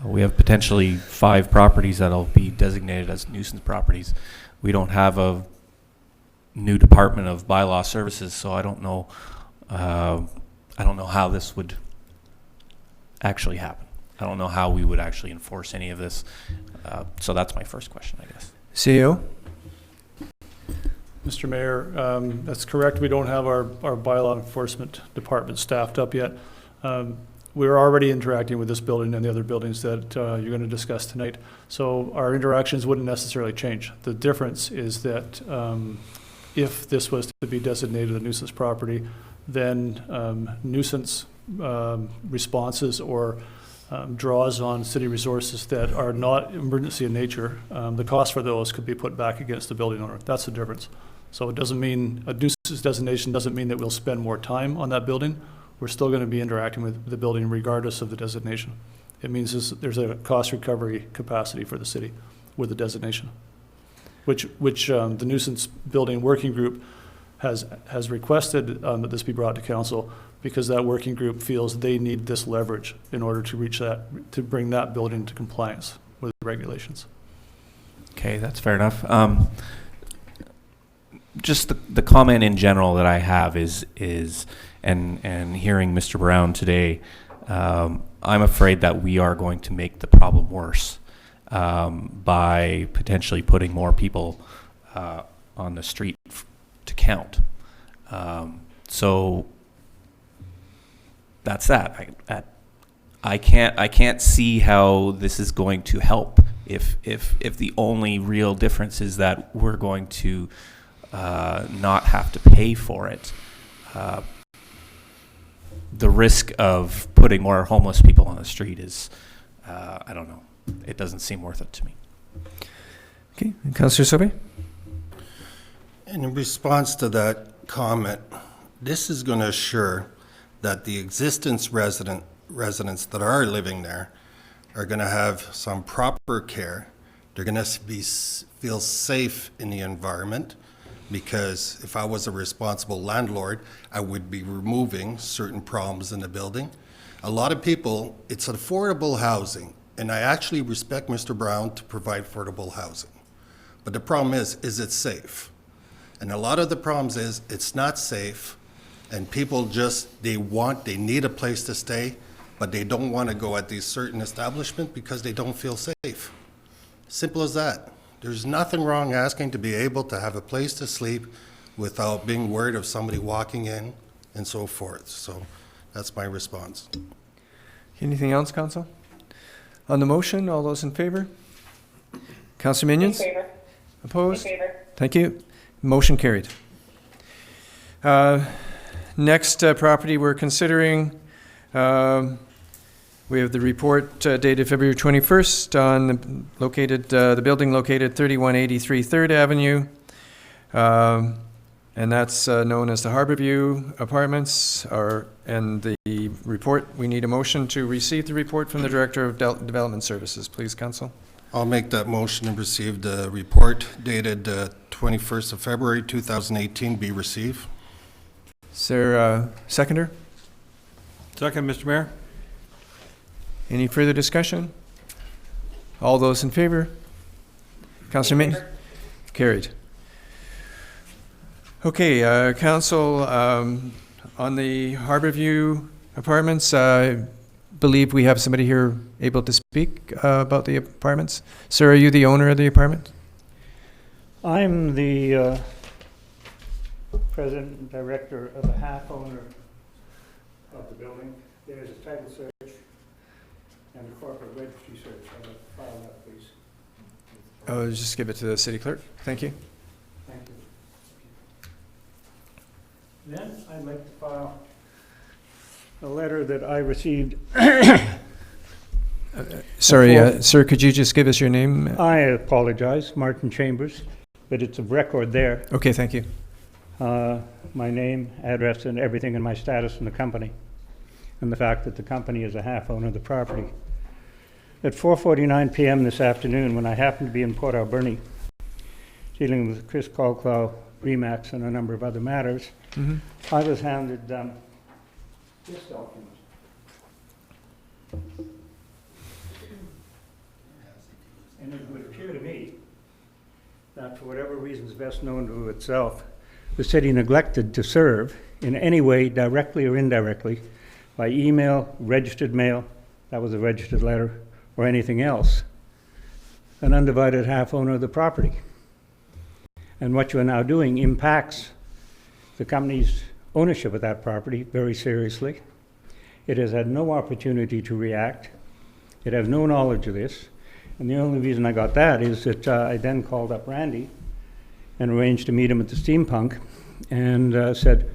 We have potentially 5 properties that'll be designated as nuisance properties. We don't have a new Department of Bylaw Services, so I don't know how this would actually happen. I don't know how we would actually enforce any of this. So that's my first question, I guess. CEO? Mr. Mayor, that's correct. We don't have our bylaw enforcement department staffed up yet. We're already interacting with this building and the other buildings that you're going to discuss tonight. So our interactions wouldn't necessarily change. The difference is that if this was to be designated a nuisance property, then nuisance responses or draws on city resources that are not emergency in nature, the cost for those could be put back against the building owner. That's the difference. So it doesn't mean, a nuisance designation doesn't mean that we'll spend more time on that building. We're still going to be interacting with the building regardless of the designation. It means there's a cost recovery capacity for the city with the designation, which the nuisance building working group has requested that this be brought to council, because that working group feels they need this leverage in order to reach that, to bring that building into compliance with the regulations. Okay, that's fair enough. Just the comment in general that I have is and hearing Mr. Brown today, I'm afraid that we are going to make the problem worse by potentially putting more people on the street to count. So that's that. I can't see how this is going to help if the only real difference is that we're going to not have to pay for it. The risk of putting more homeless people on the street is, I don't know. It doesn't seem worth it to me. Okay, Councillor Sobey? In response to that comment, this is going to assure that the existence residents that are living there are going to have some proper care. They're going to feel safe in the environment, because if I was a responsible landlord, I would be removing certain problems in the building. A lot of people, it's affordable housing, and I actually respect Mr. Brown to provide affordable housing. But the problem is it safe? And a lot of the problems is it's not safe, and people just, they need a place to stay, but they don't want to go at these certain establishments because they don't feel safe. Simple as that. There's nothing wrong asking to be able to have a place to sleep without being worried of somebody walking in and so forth. So that's my response. Anything else, Council? On the motion, all those in favor? Councillor In Minions? favor. Opposed? In favor. Thank you. Motion carried. Next property we're considering, we have the report dated February 21st on the building located 3183 3rd Avenue, and that's known as the Harborview Apartments. And the report, we need a motion to receive the report from the Director of Development Services. Please, Council. I'll make that motion and receive the report dated 21st of February 2018 be received. Is there a seconder? Second, Mr. Mayor. Any further discussion? All those in favor? Councillor Minton? Carried. Okay, Council, on the Harborview Apartments, I believe we have somebody here able to speak about the apartments. Sir, are you the owner of the apartment? I'm the president and director of a half owner of the building. There's a title search and a corporate registry search. I'd like to file that, please. Oh, just give it to the city clerk. Thank you. Thank you. Then I'd like to file a letter that I received. Sorry, sir, could you just give us your name? I apologize, Martin Chambers, but it's a record there. Okay, thank you. My name, address, and everything, and my status in the company, and the fact that the company is a half owner of the property. At 4:49 p.m. this afternoon, when I happened to be in Port Alberni, dealing with Chris Colclough, Remax, and a number of other matters, I was handed this document. And it would appear to me that, for whatever reasons best known to itself, the city neglected to serve in any way, directly or indirectly, by email, registered mail, that was a registered letter, or anything else, an undivided half owner of the property. And what you are now doing impacts the company's ownership of that property very seriously. It has had no opportunity to react. It has no knowledge of this. And the only reason I got that is that I then called up Randy and arranged to meet him at the Steampunk and said,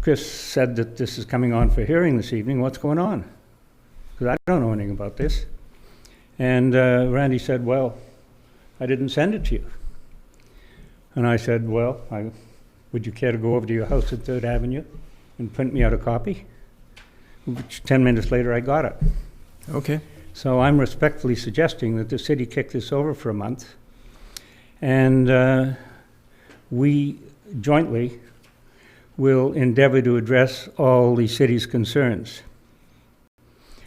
Chris said that this is coming on for hearing this evening. What's going on? Because I don't know anything about this. And Randy said, well, I didn't send it to you. And I said, well, would you care to go over to your house at 3rd Avenue and print me out a copy? Which 10 minutes later, I got it. Okay. So I'm respectfully suggesting that the city kick this over for a month, and we jointly will endeavor to address all the city's concerns.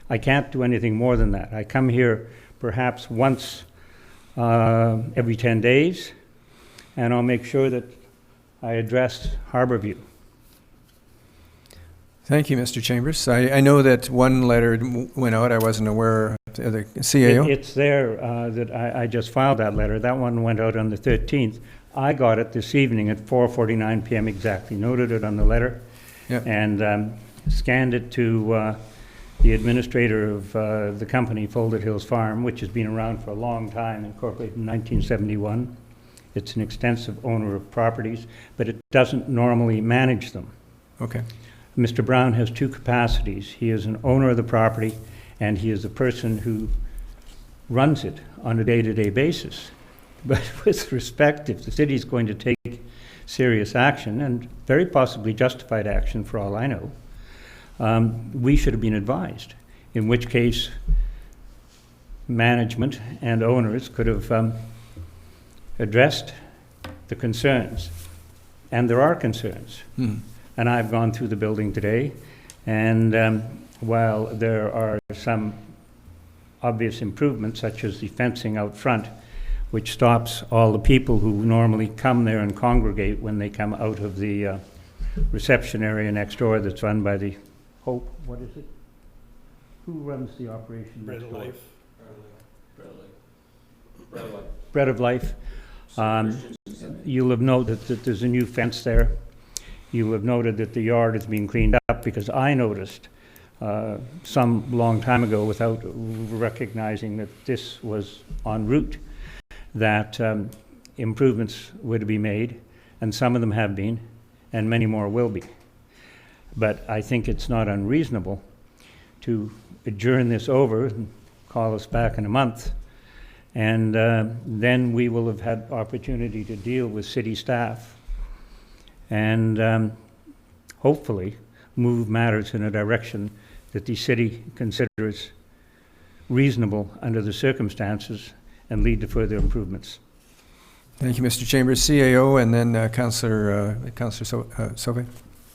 I can't do anything more than that. I come here perhaps once every 10 days, and I'll make sure that I address Harborview. Thank you, Mr. Chambers. I know that one letter went out. I wasn't aware of the CAO. It's there that I just filed that letter. That one went out on the 13th. I got it this evening at 4:49 PM exactly, noted it on the letter, Yeah. and scanned it to the administrator of the company, Folded Hills Farm, which has been around for a long time, incorporated in 1971. It's an extensive owner of properties, but it doesn't normally manage them. Okay. Mr. Brown has two capacities. He is an owner of the property, and he is the person who runs it on a day-to-day basis. But with respect, if the city is going to take serious action, and very possibly justified action for all I know, we should have been advised, in which case management and owners could have addressed the concerns. And there are concerns. And I've gone through the building today, and while there are some obvious improvements, such as the fencing out front, which stops all the people who normally come there and congregate when they come out of the reception area next door that's run by the Hope, what is it? Who runs the operation next door? Bread of Life. You'll have noted that there's a new fence there. You'll have noted that the yard is being cleaned up, because I noticed some long time ago, without recognizing that this was en route, that improvements were to be made, and some of them have been, and many more will be. But I think it's not unreasonable to adjourn this over and call us back in a month, and then we will have had opportunity to deal with city staff and hopefully move matters in a direction that the city considers reasonable under the circumstances and lead to further improvements. Thank you, Mr. Chambers. CAO, and then Councillor Sauvé.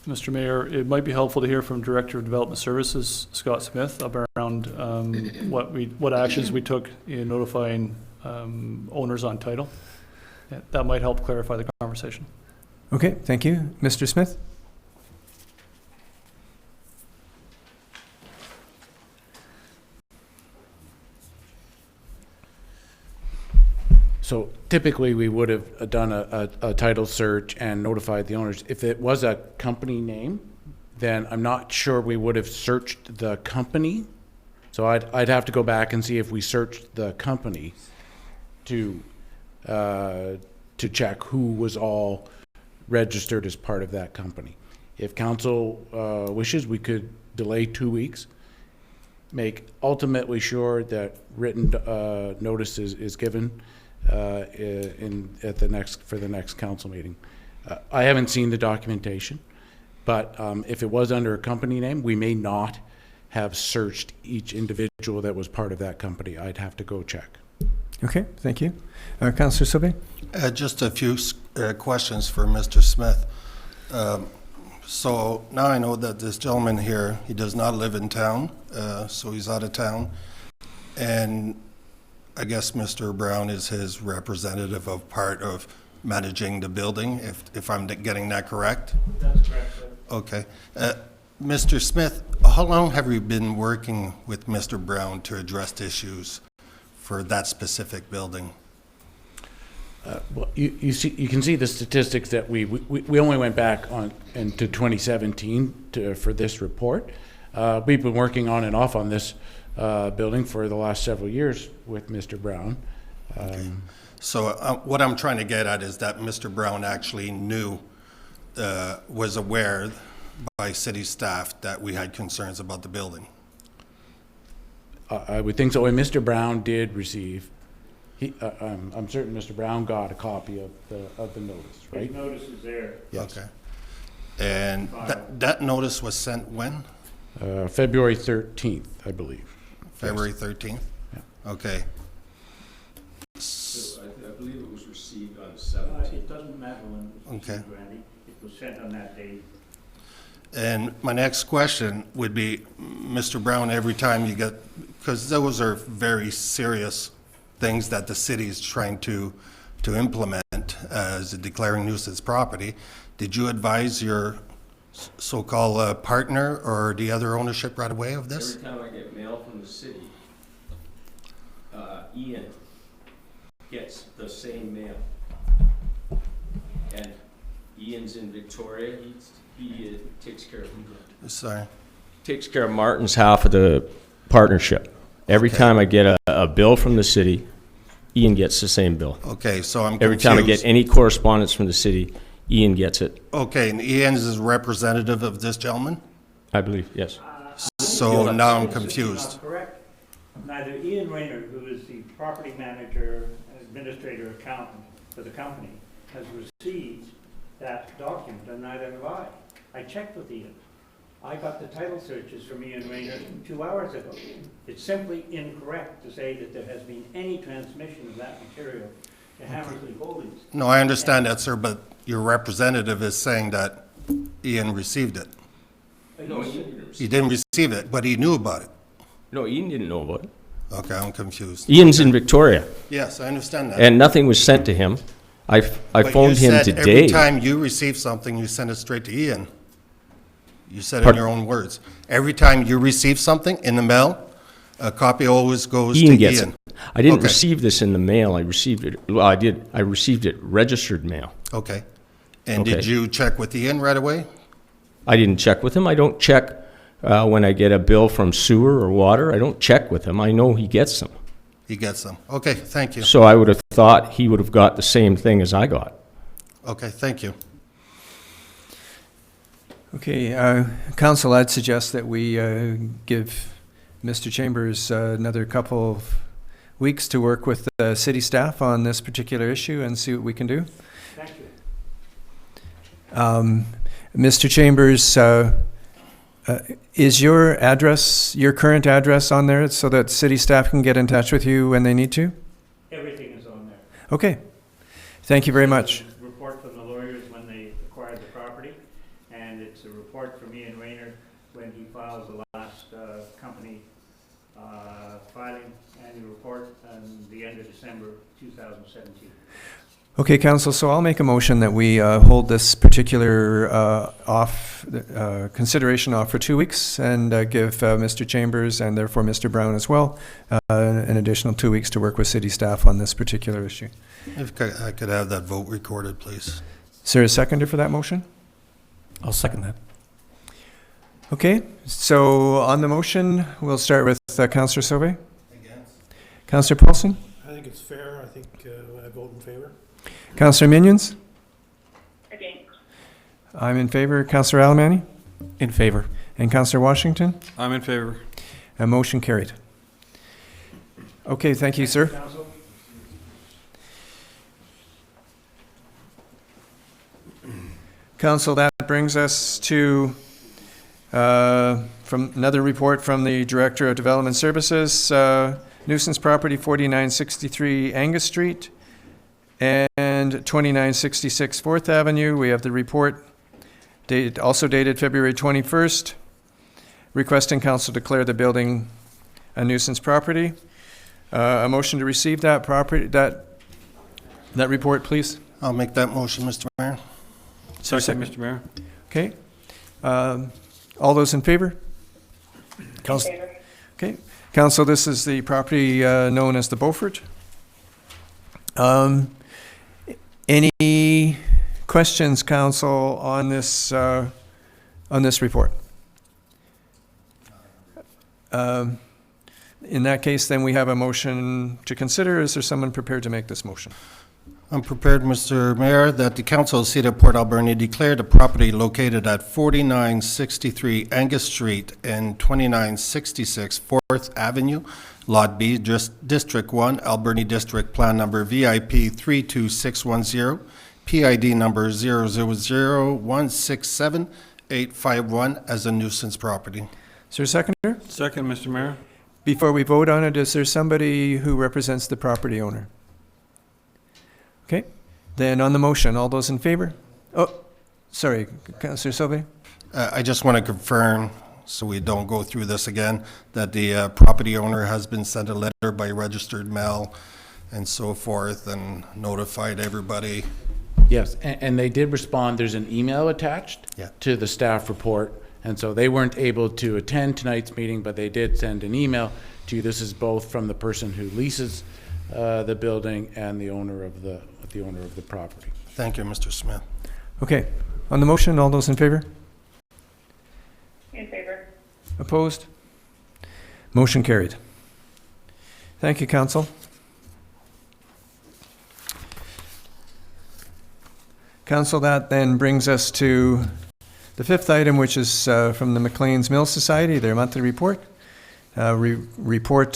Mr. Mayor, it might be helpful to hear from Director of Development Services, Scott Smith, around what actions we took in notifying owners on title. Yeah, that might help clarify the conversation. Okay, thank you. Mr. Smith? So typically, we would have done a title search and notified the owners. If it was a company name, then I'm not sure we would have searched the company. So I'd have to go back and see if we searched the company to check who was all registered as part of that company. If council wishes, we could delay 2 weeks, make ultimately sure that written notice is given for the next council meeting. I haven't seen the documentation, but if it was under a company name, we may not have searched each individual that was part of that company. I'd have to go check. Okay, thank you. Councillor Sauvé? Just a few questions for Mr. Smith. So now I know that this gentleman here, he does not live in town, so he's out of town. And I guess Mr. Brown is his representative of part of managing the building, if I'm getting that correct? That's correct, sir. Okay. Mr. Smith, how long have you been working with Mr. Brown to address issues for that specific building? Well, you can see the statistics that we only went back into 2017 for this report. We've been working on and off on this building for the last several years with Mr. Brown. Okay. So what I'm trying to get at is that Mr. Brown actually knew, was aware by city staff that we had concerns about the building. I would think so. And Mr. Brown did receive. I'm certain Mr. Brown got a copy of the notice, right? The notice is there. Yes. Okay. And that notice was sent when? February 13th, I believe. February 13th? Yeah. Okay. I believe it was received on the 17th. It doesn't matter when it was Okay. received, Randy. It was sent on that day. And my next question would be, Mr. Brown, every time you get, because those are very serious things that the city is trying to implement as a declaring nuisance property, did you advise your so-called partner or the other ownership right away of this? Every time I get mail from the city, Ian gets the same mail. And Ian's in Victoria, he takes care of Martin's half of the partnership. Every Okay. time I get a bill from the city, Ian gets the same bill. Okay, so I'm confused. Every time I get any correspondence from the city, Ian gets it, Okay, and Ian is a representative of this gentleman? I believe, yes. So now I'm confused. Not correct. Neither Ian Rayner, who is the property manager, administrator, accountant for the company, has received that document, and neither have I. I checked with Ian. I got the title searches from Ian Rayner 2 hours ago. It's simply incorrect to say that there has been any transmission of that material to Hammersley Holdings. No, I understand that, sir, but your representative is saying that Ian received it. No, Ian didn't receive He didn't receive it, but he knew about it. No, Ian didn't know about it. Okay, I'm confused. Ian's in Victoria, Yes, I understand that. and nothing was sent to him. I But phoned you him said today. every time you receive something, you send it straight to Ian. You said it in Pardon? your own words. Every time you receive something in the mail, a copy always goes to Ian gets Ian. it. I didn't Okay. receive this in the mail. I received it. Well, I did. I received it registered mail. Okay. And did Okay. you check with Ian right away? I didn't check with him. I don't check when I get a bill from sewer or water. I don't check with him. I know he gets them. He gets them. Okay, thank you. So I would have thought he would have got the same thing as I got. Okay, thank you. Okay, Council, I'd suggest that we give Mr. Chambers another couple of weeks to work with the city staff on this particular issue and see what we can do. Thank you. Mr. Chambers, is your address, your current address on there so that city staff can get in touch with you when they need to? Everything is on there. Okay. Thank you very much. Report from the lawyers when they acquired the property, and it's a report from Ian Rayner when he files the last company filing annual report on the end of December 2017. Okay, Council, so I'll make a motion that we hold this particular consideration off for 2 weeks and give Mr. Chambers and therefore Mr. Brown as well an additional 2 weeks to work with city staff on this particular issue. If I could have that vote recorded, please. Is there a seconder for that motion? I'll second that. Okay, so on the motion, we'll start with Councillor Sauvé. Against. Councillor Paulson. I think it's fair. I think I vote in favor. Councillor Minions. Against. I'm in favor. Councillor Alemany. In favor. And Councillor Washington. I'm in favor. A motion carried. Okay, thank you, sir. Council? Council, that brings us to from another report from the Director of Development Services, nuisance property 4963 Angus Street and 2966 4th Avenue. We have the report also dated February 21st, requesting council declare the building a nuisance property. A motion to receive that report, please. I'll make that motion, Mr. Mayor. Second, Mr. Mayor. Okay. All those in favor? Council. Favor. Okay. Council, this is the property known as the Beaufort. Any questions, council, on this report? In that case, then we have a motion to consider. Is there someone prepared to make this motion? I'm prepared, Mr. Mayor, that the Council of the City of Port Alberni declare the property located at 4963 Angus Street and 2966 4th Avenue, Lot B, District 1, Alberni District, Plan Number VIP 32610, PID Number 000167851 as a nuisance property. Is there a seconder? Second, Mr. Mayor. Before we vote on it, is there somebody who represents the property owner? Okay, then on the motion, all those in favor? Oh, sorry, Councillor Sauvé? I just want to confirm, so we don't go through this again, that the property owner has been sent a letter by registered mail and so forth and notified everybody Yes, and they did respond. There's an email attached Yeah. to the staff report. And so they weren't able to attend tonight's meeting, but they did send an email to you. This is both from the person who leases the building and the owner of the property. Thank you, Mr. Smith. Okay, on the motion, all those in favor? In favor. Opposed? Motion carried. Thank you, Council. Council, that then brings us to the fifth item, which is from the McLean's Mill Society, their monthly report. Report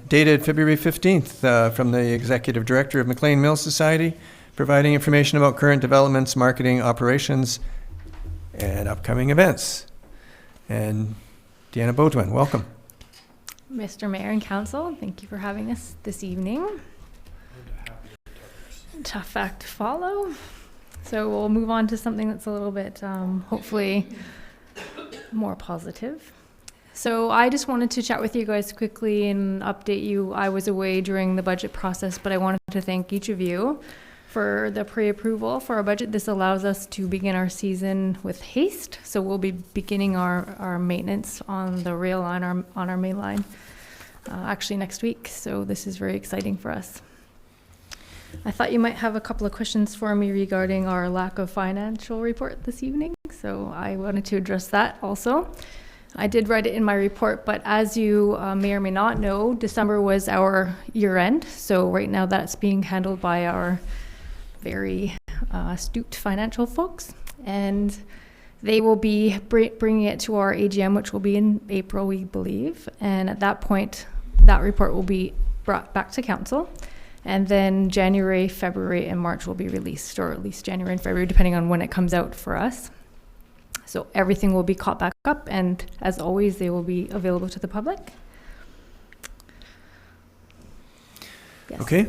dated February 15th from the Executive Director of McLean Mill Society, providing information about current developments, marketing, operations, and upcoming events. And Deanna Beaudoin, welcome. Mr. Mayor and Council, thank you for having us this evening. Tough act to follow. So we'll move on to something that's a little bit, hopefully, more positive. So I just wanted to chat with you guys quickly and update you. I was away during the budget process, but I wanted to thank each of you for the pre-approval for our budget. This allows us to begin our season with haste. So we'll be beginning our maintenance on the rail line, on our main line, actually next week. So this is very exciting for us. I thought you might have a couple of questions for me regarding our lack of financial report this evening. So I wanted to address that also. I did write it in my report, but as you may or may not know, December was our year end. So right now that's being handled by our very astute financial folks, and they will be bringing it to our AGM, which will be in April, we believe. And at that point, that report will be brought back to council. And then January, February, and March will be released, or at least January and February, depending on when it comes out for us. So everything will be caught back up, and as always, they will be available to the public. Yes. Okay,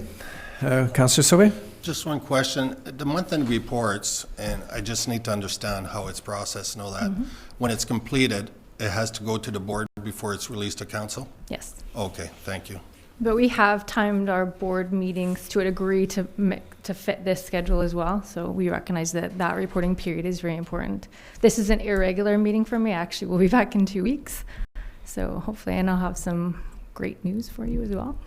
Councillor Sauvé? Just one question. The month-end reports, and I just need to understand how it's processed and all that. When it's completed, it has to go to the board before it's released to council? Yes. Okay, thank you. But we have timed our board meetings to a degree to fit this schedule as well. So we recognize that that reporting period is very important. This is an irregular meeting for me. Actually, we'll be back in 2 weeks. So hopefully, and I'll have some great news for you as well.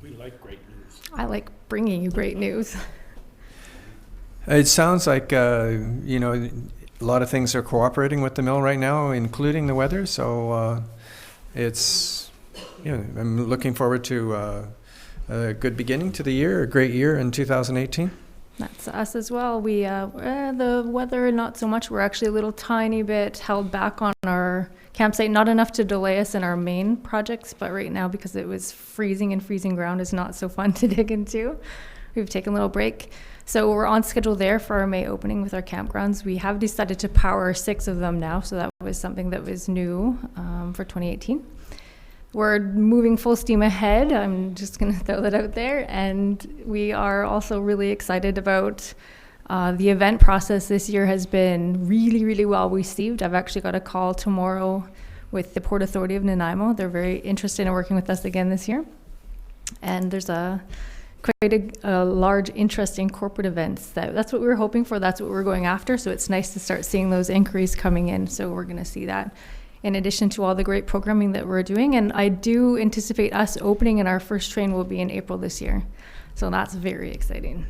We like great news. I like bringing you great news. It sounds like, you know, a lot of things are cooperating with the mill right now, including the weather. So it's, you know, I'm looking forward to a good beginning to the year, a great year in 2018. That's us as well. We the weather, not so much. We're actually a little tiny bit held back on our campsite, not enough to delay us in our main projects, but right now, because it was freezing and freezing ground is not so fun to dig into, we've taken a little break. So we're on schedule there for our May opening with our campgrounds. We have decided to power 6 of them now, so that was something that was new for 2018. We're moving full steam ahead. I'm just going to throw that out there. And we are also really excited about the event process this year has been really, really well received. I've actually got a call tomorrow with the Port Authority of Nanaimo. They're very interested in working with us again this year. And there's quite a large interest in corporate events. That's what we were hoping for. That's what we're going after. So it's nice to start seeing those inquiries coming in. So we're going to see that in addition to all the great programming that we're doing. And I do anticipate us opening, and our first train will be in April this year. So that's very exciting.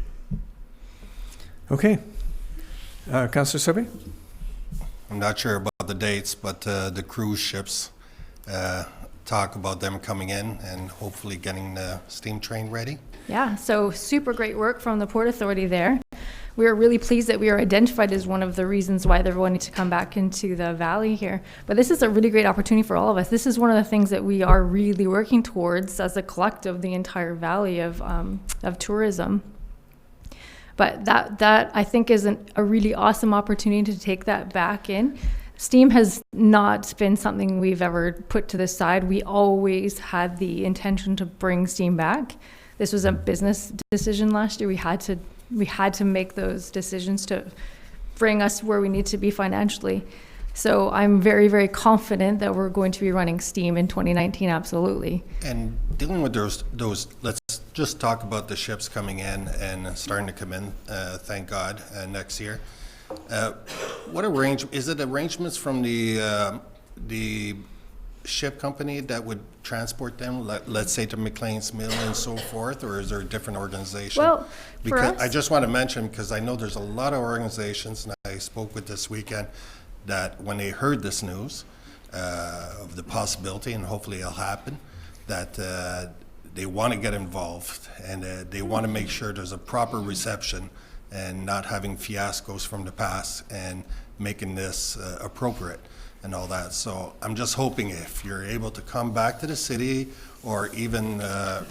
Okay. Councillor Sauvé? I'm not sure about the dates, but the cruise ships, talk about them coming in and hopefully getting the steam train ready. Yeah, so super great work from the Port Authority there. We are really pleased that we are identified as one of the reasons why they're wanting to come back into the valley here. But this is a really great opportunity for all of us. This is one of the things that we are really working towards as a collective, the entire valley of tourism. But that I think is a really awesome opportunity to take that back in. Steam has not been something we've ever put to the side. We always had the intention to bring steam back. This was a business decision last year. We had to make those decisions to bring us where we need to be financially. So I'm very, very confident that we're going to be running steam in 2019, absolutely. And dealing with those let's just talk about the ships coming in and starting to come in, thank God, next year. Is it arrangements from the ship company that would transport them, let's say to McLean's Mill and so forth, or is there a different organization? Well, because for us, I just want to mention, because I know there's a lot of organizations, and I spoke with this weekend, that when they heard this news of the possibility, and hopefully it'll happen, that they want to get involved and they want to make sure there's a proper reception and not having fiascos from the past and making this appropriate and all that. So I'm just hoping if you're able to come back to the city or even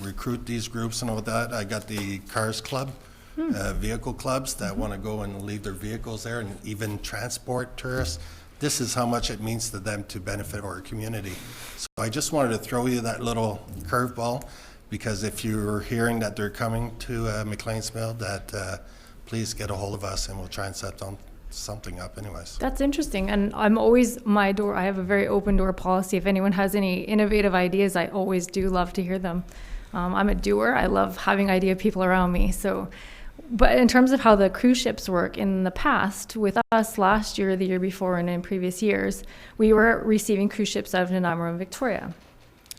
recruit these groups and all that. I got the Cars Club, vehicle clubs that want to go and leave their vehicles there and even transport tourists. This is how much it means to them to benefit our community. So I just wanted to throw you that little curveball, because if you're hearing that they're coming to McLean's Mill, that please get a hold of us and we'll try and set something up anyways. that's interesting. And I'm always, I have a very open door policy. If anyone has any innovative ideas, I always do love to hear them. I'm a doer. I love having idea people around me. So, but in terms of how the cruise ships work, in the past, with us last year, the year before, and in previous years, we were receiving cruise ships out of Nanaimo and Victoria.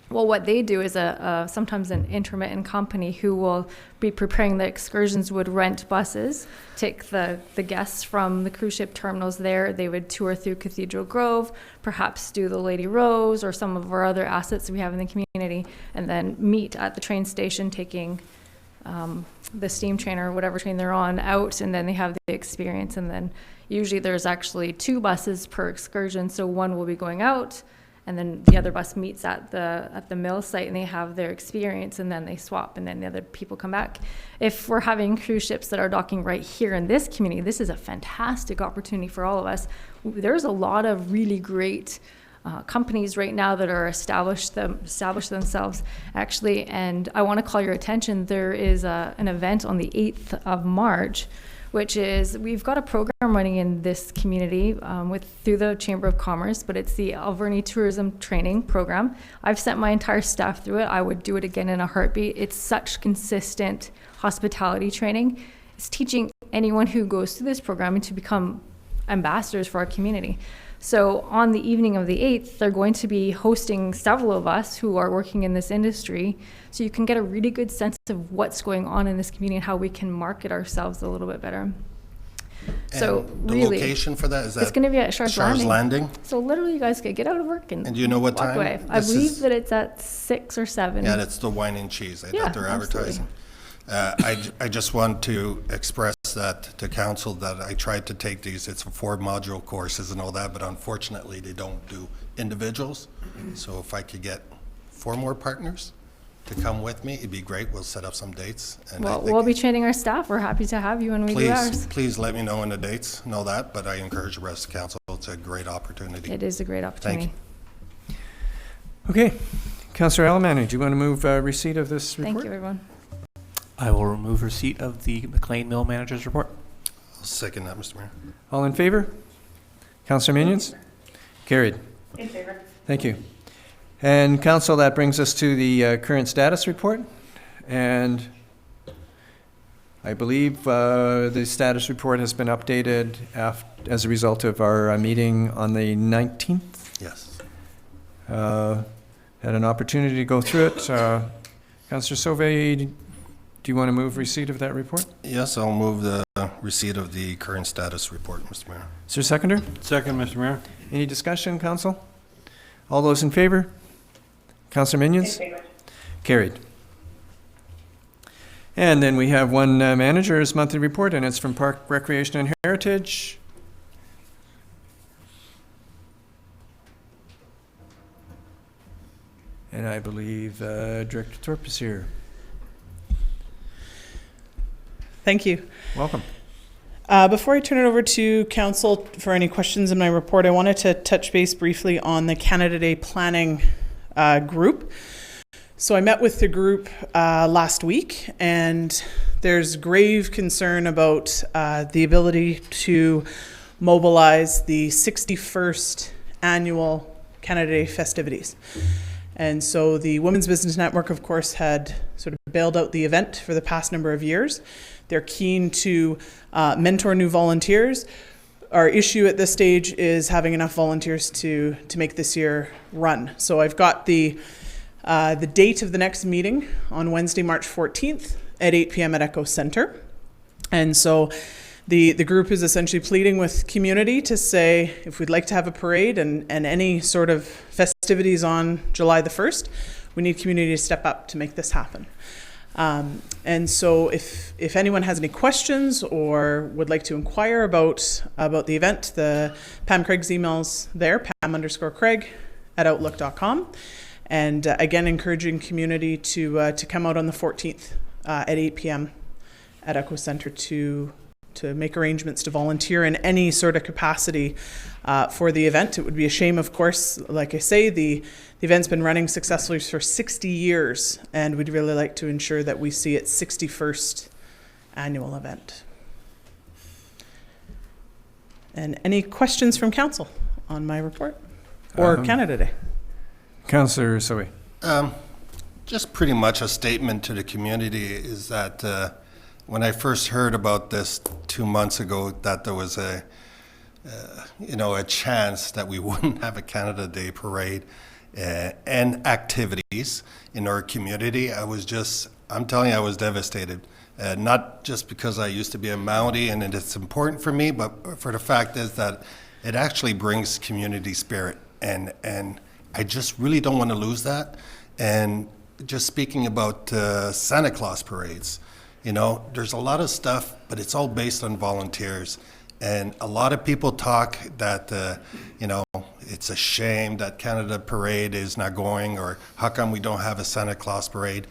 Well, what they do is sometimes an intermittent company who will be preparing the excursions would rent buses, take the guests from the cruise ship terminals there. They would tour through Cathedral Grove, perhaps do the Lady Rose or some of our other assets we have in the community, and then meet at the train station taking the steam train or whatever train they're on out, and then they have the experience. And then usually there's actually 2 buses per excursion, so one will be going out, and then the other bus meets at the mill site and they have their experience, and then they swap, and then the other people come back. If we're having cruise ships that are docking right here in this community, this is a fantastic opportunity for all of us. There's a lot of really great companies right now that are established themselves actually, and I want to call your attention. There is an event on the 8th of March, which is, we've got a program running in this community through the Chamber of Commerce, but it's the Alberni Tourism Training Program. I've sent my entire staff through it. I would do it again in a heartbeat. It's such consistent hospitality training. It's teaching anyone who goes through this program to become ambassadors for our community. So on the evening of the 8th, they're going to be hosting several of us who are working in this industry, so you can get a really good sense of what's going on in this community and how we can market ourselves a little bit better. So the really, location for that, is that it's going to be at Shar's Landing. So literally, you guys could get out of work and do you know what walk time? away. I believe that it's at 6 or 7. Yeah, that's the wine and cheese that they're advertising. I just want to express that to council that I tried to take these. It's 4 module courses and all that, but unfortunately they don't do individuals. So if I could get 4 more partners to come with me, it'd be great. We'll set up some dates. And well, we'll be training our staff. We're happy to have you when we do ours. Please let me know when the dates and all that, but I encourage the rest of the council. It's a great opportunity. It is a great opportunity. Thank you. Okay. Councillor Alberni, do you want to move receipt of this report? Thank you, everyone. I will remove receipt of the McLean Mill Manager's report. I'll second that, Mr. Mayor. All in favor? Councillor Minions? Carried. In favor. Thank you. And council, that brings us to the current status report. And I believe the status report has been updated as a result of our meeting on the 19th. Yes. Had an opportunity to go through it. Councillor Sauvé, do you want to move receipt of that report? Yes, I'll move the receipt of the current status report, Mr. Mayor. Is there a seconder? Second, Mr. Mayor. Any discussion, council? All those in favor? Councillor Minions? In favor. Carried. And then we have one manager's monthly report, and it's from Park, Recreation and Heritage. And I believe Director Thorpe is here. Thank you. Welcome. Before I turn it over to council for any questions in my report, I wanted to touch base briefly on the Canada Day planning group. So I met with the group last week, and there's grave concern about the ability to mobilize the 61st annual Canada Day festivities. And so the Women's Business Network, of course, had sort of bailed out the event for the past number of years. They're keen to mentor new volunteers. Our issue at this stage is having enough volunteers to make this year run. So I've got the date of the next meeting on Wednesday, March 14th at 8 p.m. at Echo Centre. And so the group is essentially pleading with community to say if we'd like to have a parade and any sort of festivities on July the 1st, we need community to step up to make this happen. And so if anyone has any questions or would like to inquire about the event, the Pam Craig's email's there, pam_Craig@outlook.com. And again, encouraging community to come out on the 14th at 8 p.m. at Echo Centre to make arrangements to volunteer in any sort of capacity for the event. It would be a shame, of course, like I say, the event's been running successfully for 60 years, and we'd really like to ensure that we see its 61st annual event. And any questions from council on my report or Canada Day? Councillor Soe. Just pretty much a statement to the community is that when I first heard about this 2 months ago, that there was a chance that we wouldn't have a Canada Day parade and activities in our community, I'm telling you, I was devastated. Not just because I used to be a Mountie and it's important for me, but for the fact is that it actually brings community spirit, and I just really don't want to lose that. And just speaking about Santa Claus parades, there's a lot of stuff, but it's all based on volunteers. And a lot of people talk that, it's a shame that Canada Parade is not going, or how come we don't have a Santa Claus parade.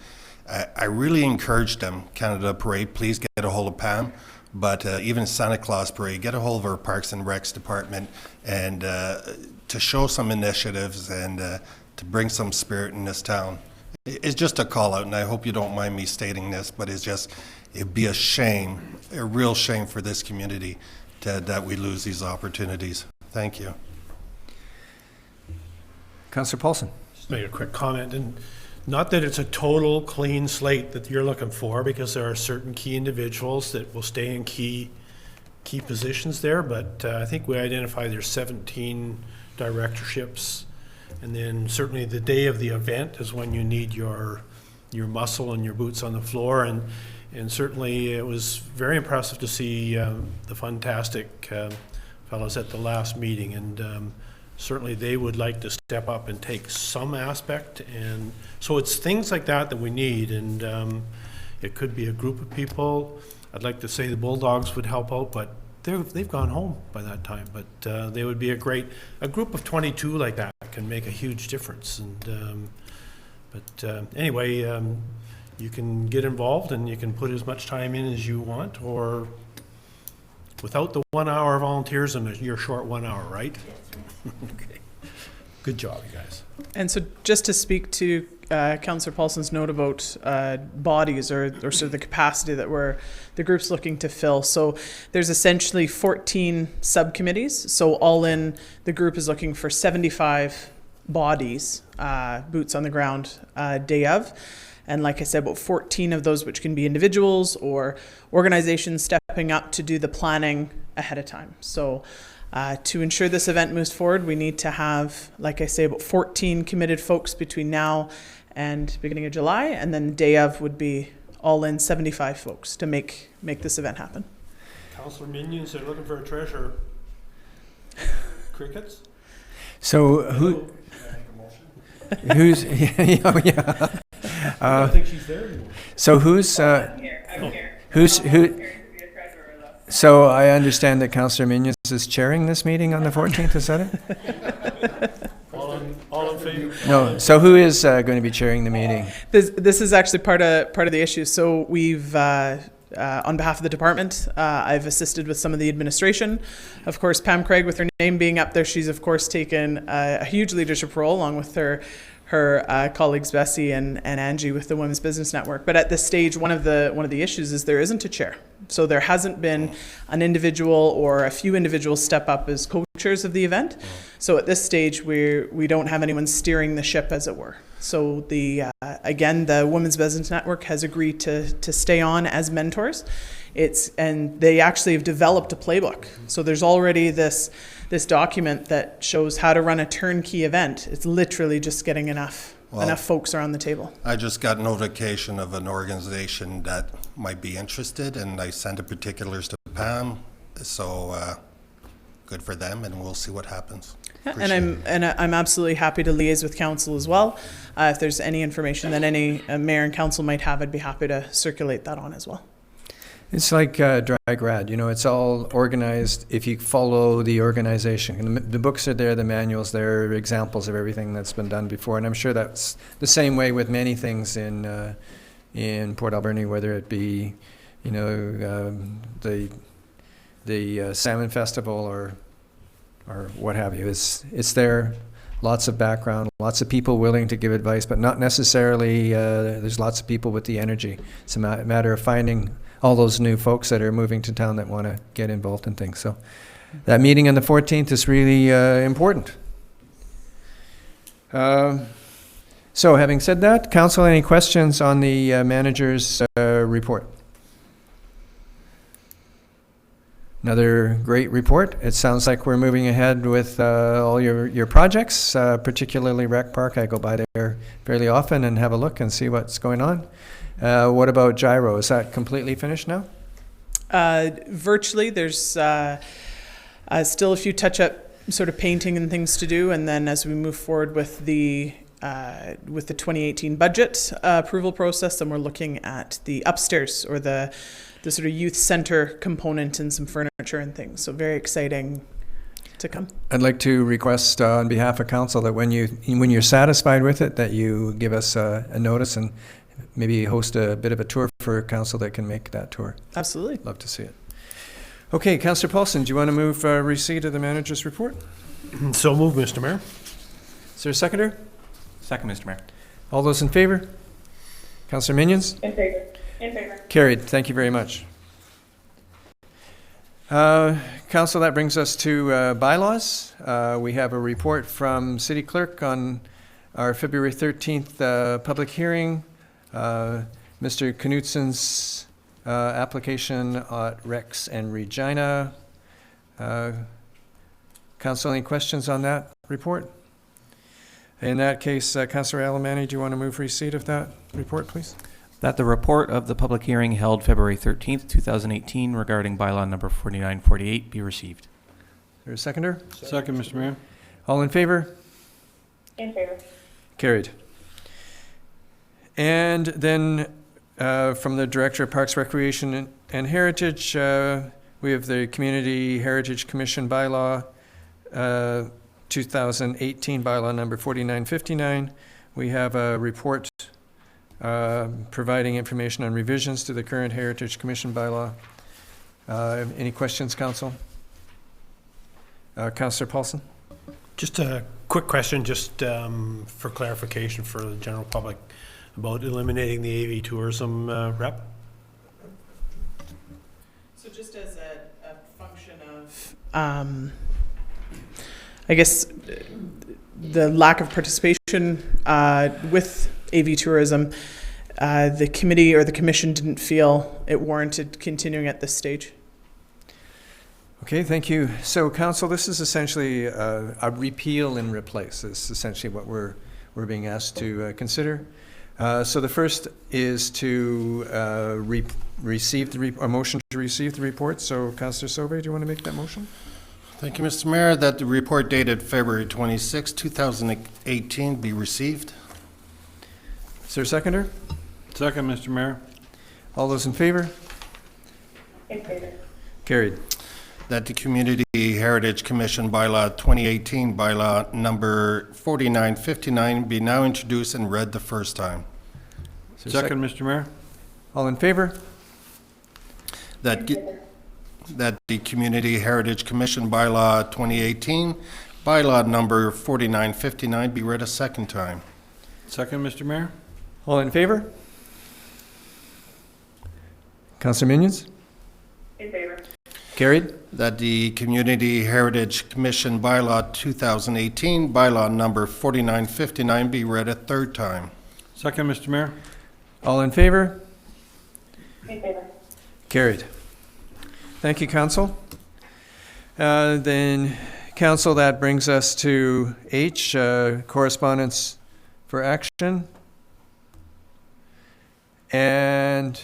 I really encourage them, Canada Parade, please get a hold of Pam. But even Santa Claus Parade, get a hold of our Parks and Recs department and to show some initiatives and to bring some spirit in this town. It's just a call out, and I hope you don't mind me stating this, but it'd be a shame, a real shame for this community that we lose these opportunities. Thank you. Councillor Paulson. Just make a quick comment, and not that it's a total clean slate that you're looking for, because there are certain key individuals that will stay in key positions there, but I think we identified there's 17 directorships, and then certainly the day of the event is when you need your muscle and your boots on the floor, and certainly it was very impressive to see the fantastic fellows at the last meeting, and certainly they would like to step up and take some aspect, and so it's things like that we need, and it could be a group of people. I'd like to say the Bulldogs would help out, but they've gone home by that time, but they would be a group of 22 like that can make a huge difference, and anyway, you can get involved and you can put as much time in as you want, or without the 1 hour volunteers and your short 1 hour, right? Okay. Good job, you guys. And so just to speak to Councillor Paulson's note about bodies or sort of the capacity that the group's looking to fill. So there's essentially 14 subcommittees. So all in, the group is looking for 75 bodies, boots on the ground, day of. And like I said, about 14 of those which can be individuals or organizations stepping up to do the planning ahead of time. So to ensure this event moves forward, we need to have, like I say, about 14 committed folks between now and beginning of July, and then the day of would be all in 75 folks to make this event happen. Councillor Minions, they're looking for a treasurer. Crickets? So who's yeah. I don't think she's there anymore. So who's I'm here. who? So I understand that Councillor Minions is chairing this meeting on the 14th. Is that it? All in favor? No. So who is going to be chairing the meeting? This is actually part of the issue. So we've on behalf of the department, I've assisted with some of the administration. Of course, Pam Craig, with her name being up there, she's of course taken a huge leadership role along with her colleagues Bessie and Angie with the Women's Business Network. But at this stage, one of the issues is there isn't a chair. So there hasn't been an individual or a few individuals step up as co-chairs of the event. So at this stage, we don't have anyone steering the ship, as it were. So again, the Women's Business Network has agreed to stay on as mentors. And they actually have developed a playbook. So there's already this document that shows how to run a turnkey event. It's literally just getting enough folks around the table. I just got notification of an organization that might be interested, and I sent the particulars to Pam. So good for them, and we'll see what happens. And I'm absolutely happy to liaise with council as well. If there's any information that any mayor and council might have, I'd be happy to circulate that on as well. It's like Dry Grad, it's all organized if you follow the organization. And the books are there, the manuals there, examples of everything that's been done before. And I'm sure that's the same way with many things in Port Alberni, whether it be, the Salmon Festival or what have you. It's there, lots of background, lots of people willing to give advice, but not necessarily, there's lots of people with the energy. It's a matter of finding all those new folks that are moving to town that want to get involved in things. So that meeting on the 14th is really important. So having said that, council, any questions on the manager's report? Another great report. It sounds like we're moving ahead with all your projects, particularly Rec Park. I go by there fairly often and have a look and see what's going on. What about Gyro? Is that completely finished now? Virtually. There's still a few touch-up sort of painting and things to do, and then as we move forward with the 2018 budget approval process, then we're looking at the upstairs or the sort of youth center component and some furniture and things. So very exciting to come. I'd like to request on behalf of council that when you're satisfied with it, that you give us a notice and maybe host a bit of a tour for council that can make that tour. Absolutely. Love to see it. Okay, Councillor Paulson, do you want to move receipt of the manager's report? So move, Mr. Mayor. Is there a seconder? Second, Mr. Mayor. All those in favor? Councillor Minions? In favor. In favor. Carried. Thank you very much. Council, that brings us to bylaws. We have a report from City Clerk on our February 13th public hearing. Mr. Knutsen's application at Rex and Regina. Council, any questions on that report? In that case, Councillor Alamani, do you want to move receipt of that report, please? That the report of the public hearing held February 13th, 2018 regarding bylaw number 4948 be received. Is there a seconder? Second, Mr. Mayor. All in favor? In favor. Carried. And then from the Director of Parks, Recreation and Heritage, we have the Community Heritage Commission bylaw, 2018 bylaw number 4959. We have a report providing information on revisions to the current Heritage Commission bylaw. Any questions, Council? Councillor Paulson? Just a quick question, just for clarification for the general public about eliminating the AV tourism rep. So just as a function of, I guess, the lack of participation with AV tourism, the committee or the commission didn't feel it warranted continuing at this stage. Okay, thank you. So, Council, this is essentially a repeal and replace. This is essentially what we're being asked to consider. So the first is to receive a motion to receive the report. So, Councillor Sauvé, do you want to make that motion? Thank you, Mr. Mayor. That the report dated February 26, 2018 be received. Is there a seconder? Second, Mr. Mayor. All those in favor? In favor. Carried. That the Community Heritage Commission bylaw 2018 bylaw number 4959 be now introduced and read the first time. Second, Mr. Mayor. All in favor? That the Community Heritage Commission bylaw 2018 bylaw number 4959 be read a second time. Second, Mr. Mayor. All in favor? Councillor Minions? In favor. Carried. That the Community Heritage Commission bylaw 2018, bylaw number 4959, be read a third time. Second, Mr. Mayor. All in favor? In favor. Carried. Thank you, Council. Then, Council, that brings us to H, correspondence for action. And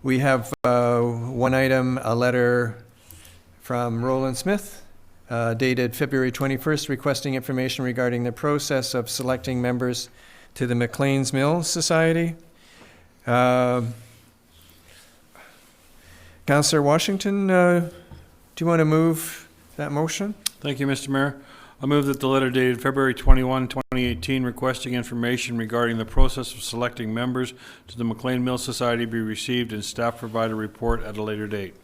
we have one item, a letter from Roland Smith, dated February 21st, requesting information regarding the process of selecting members to the McLean's Mill Society. Councillor Washington, do you want to move that motion? Thank you, Mr. Mayor. I move that the letter dated February 21, 2018, requesting information regarding the process of selecting members to the McLean Mill Society be received and staff provide a report at a later date.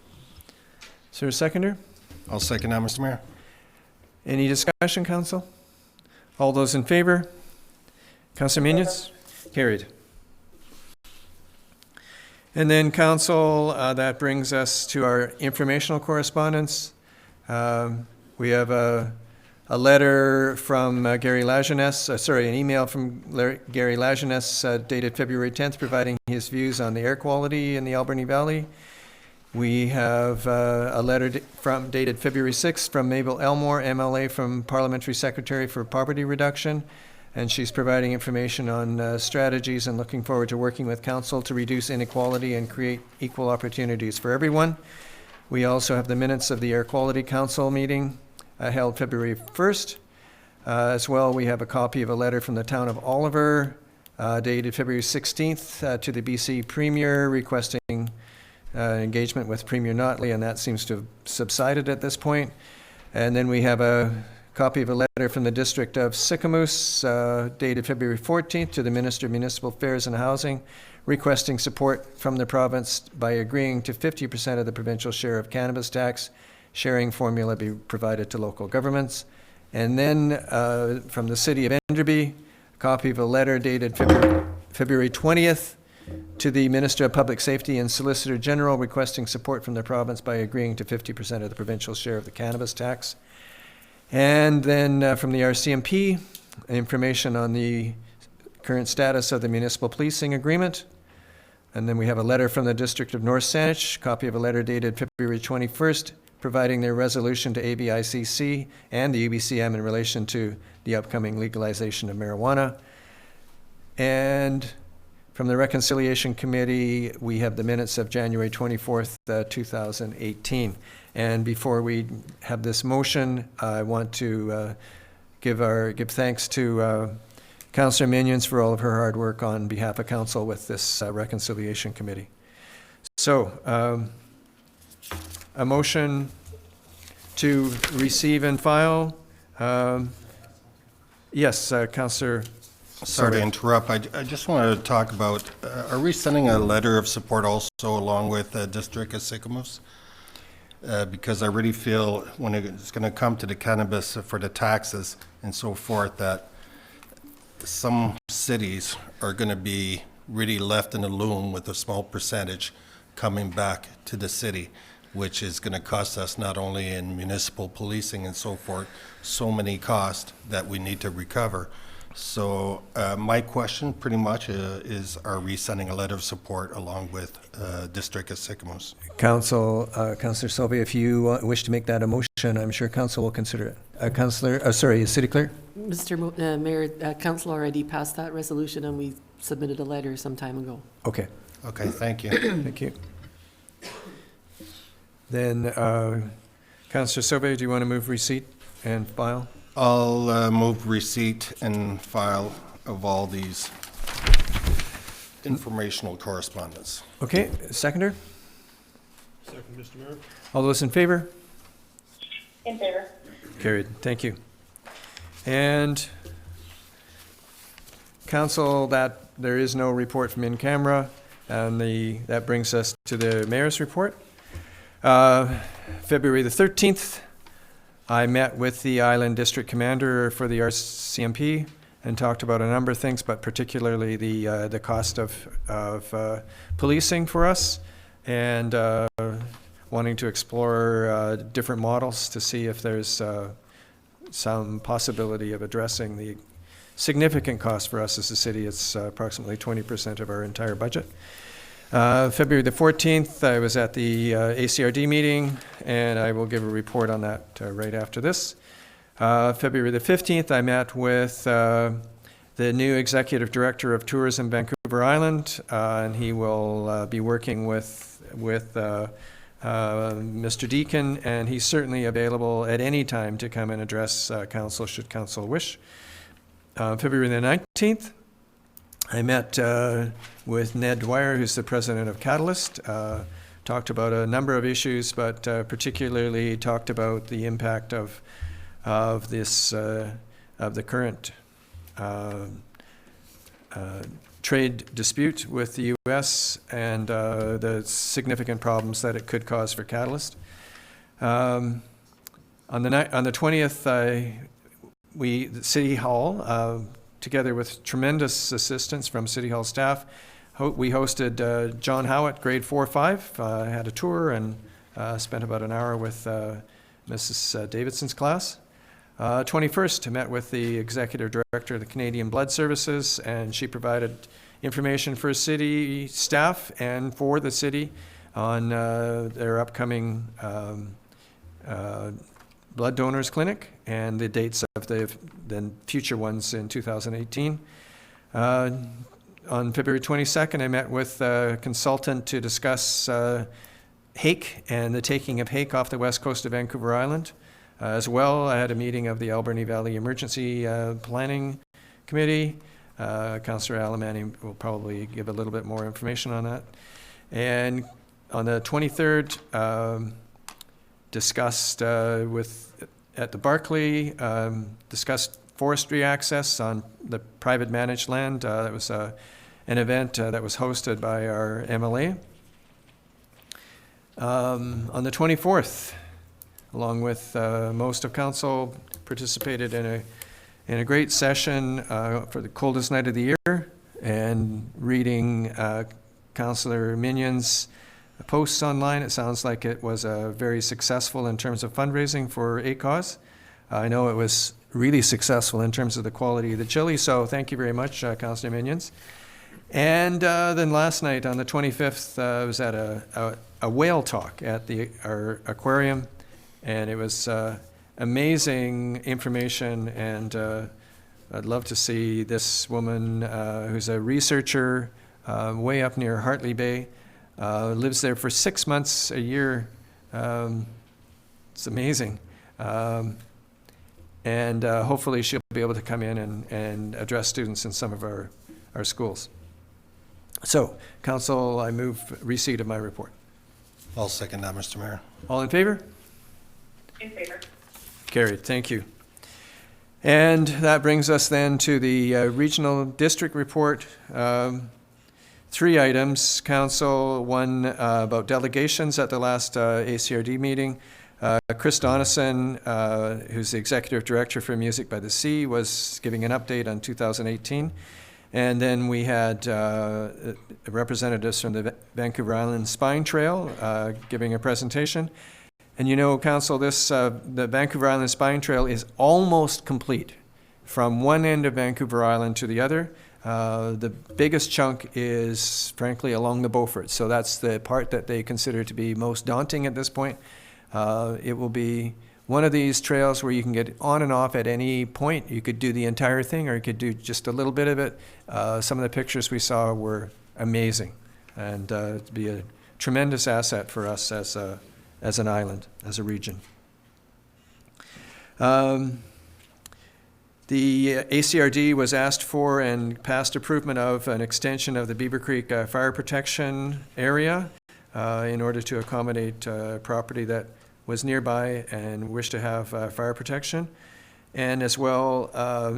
Is there a seconder? I'll second that, Mr. Mayor. Any discussion, Council? All those in favor? Councillor Muniz? Carried. And then, Council, that brings us to our informational correspondence. We have a letter from Gary Lajeunesse, an email from Gary Lajeunesse dated February 10th, providing his views on the air quality in the Alberni Valley. We have a letter dated February 6th from Mabel Elmore, MLA from Parliamentary Secretary for Poverty Reduction, and she's providing information on strategies and looking forward to working with Council to reduce inequality and create equal opportunities for everyone. We also have the minutes of the Air Quality Council meeting held February 1st. As well, we have a copy of a letter from the town of Oliver dated February 16th to the BC Premier requesting engagement with Premier Notley, and that seems to have subsided at this point. And then we have a copy of a letter from the District of Sicamous dated February 14th to the Minister of Municipal Affairs and Housing requesting support from the province by agreeing to 50% of the provincial share of cannabis tax. Sharing formula be provided to local governments. And then from the City of Enderby, a copy of a letter dated February 20th to the Minister of Public Safety and Solicitor General requesting support from the province by agreeing to 50% of the provincial share of the cannabis tax. And then from the RCMP, information on the current status of the municipal policing agreement. And then we have a letter from the District of North Saanich, copy of a letter dated February 21st, providing their resolution to ABICC and the UBCM in relation to the upcoming legalization of marijuana. And from the Reconciliation Committee, we have the minutes of January 24th, 2018. And before we have this motion, I want to give thanks to Councillor Minions for all of her hard work on behalf of Council with this Reconciliation Committee. So, a motion to receive and file. Yes, Councillor. Sorry to interrupt. I just wanted to talk about, are we sending a letter of support also along with the District of Sicamous? Because I really feel when it's going to come to the cannabis for the taxes and so forth, that some cities are going to be really left in the loom with a small percentage coming back to the city, which is going to cost us not only in municipal policing and so forth, so many costs that we need to recover. So my question pretty much is, are we sending a letter of support along with District of Sicamous? Councillor Sylvia, if you wish to make that a motion, I'm sure Council will consider it. City Clerk? Mr. Mayor, Council already passed that resolution and we submitted a letter some time ago. Okay. Okay, thank you. Thank you. Then, Councillor Sylvia, do you want to move receipt and file? I'll move receipt and file of all these informational correspondence. Okay, seconder? Second, Mr. Mayor. All those in favor? In favor. Carried. Thank you. And Council, that there is no report from in camera, and that brings us to the Mayor's report. February the 13th, I met with the Island District Commander for the RCMP and talked about a number of things, but particularly the cost of policing for us. And wanting to explore different models to see if there's some possibility of addressing the significant cost for us as a city. It's approximately 20% of our entire budget. February the 14th, I was at the ACRD meeting, and I will give a report on that right after this. February the 15th, I met with the new Executive Director of Tourism Vancouver Island, and he will be working with Mr. Deacon, and he's certainly available at any time to come and address council should council wish. February the 19th, I met with Ned Dwyer, who's the president of Catalyst, talked about a number of issues, but particularly talked about the impact of this of the current trade dispute with the U.S. and the significant problems that it could cause for Catalyst. On the 20th, the City Hall, together with tremendous assistance from City Hall staff, we hosted John Howitt, grade 4-5. I had a tour and spent about an hour with Mrs. Davidson's class. 21st, I met with the Executive Director of the Canadian Blood Services, and she provided information for city staff and for the city on their upcoming blood donors clinic and the dates of the future ones in 2018. On February 22nd, I met with a consultant to discuss hake and the taking of hake off the west coast of Vancouver Island. As well, I had a meeting of the Alberni Valley Emergency Planning Committee. Councillor Alemany will probably give a little bit more information on that. And on the 23rd, discussed at the Barclay, discussed forestry access on the private managed land. That was an event that was hosted by our MLA. On the 24th, along with most of council, participated in a great session for the coldest night of the year, and reading Councillor Mignon's posts online. It sounds like it was very successful in terms of fundraising for ACAUSE. I know it was really successful in terms of the quality of the chili, so thank you very much, Councillor Mignons. And then last night on the 25th, I was at a whale talk at our aquarium, and it was amazing information, and I'd love to see this woman who's a researcher way up near Hartley Bay, lives there for 6 months a year. It's amazing. And hopefully she'll be able to come in and address students in some of our schools. So, Council, I move receipt of my report. I'll second that, Mr. Mayor. All in favor? In favor. Carried, thank you. And that brings us then to the regional district report. 3 items, Council. One about delegations at the last ACRD meeting. Chris Donison, who's the Executive Director for Music by the Sea, was giving an update on 2018. And then we had representatives from the Vancouver Island Spine Trail giving a presentation. And you know, Council, the Vancouver Island Spine Trail is almost complete from one end of Vancouver Island to the other. The biggest chunk is, frankly, along the Beaufort. So that's the part that they consider to be most daunting at this point. It will be one of these trails where you can get on and off at any point. You could do the entire thing, or you could do just a little bit of it. Some of the pictures we saw were amazing, and it'd be a tremendous asset for us as an island, as a region. The ACRD was asked for and passed approval of an extension of the Beaver Creek fire protection area in order to accommodate property that was nearby and wished to have fire protection, and as well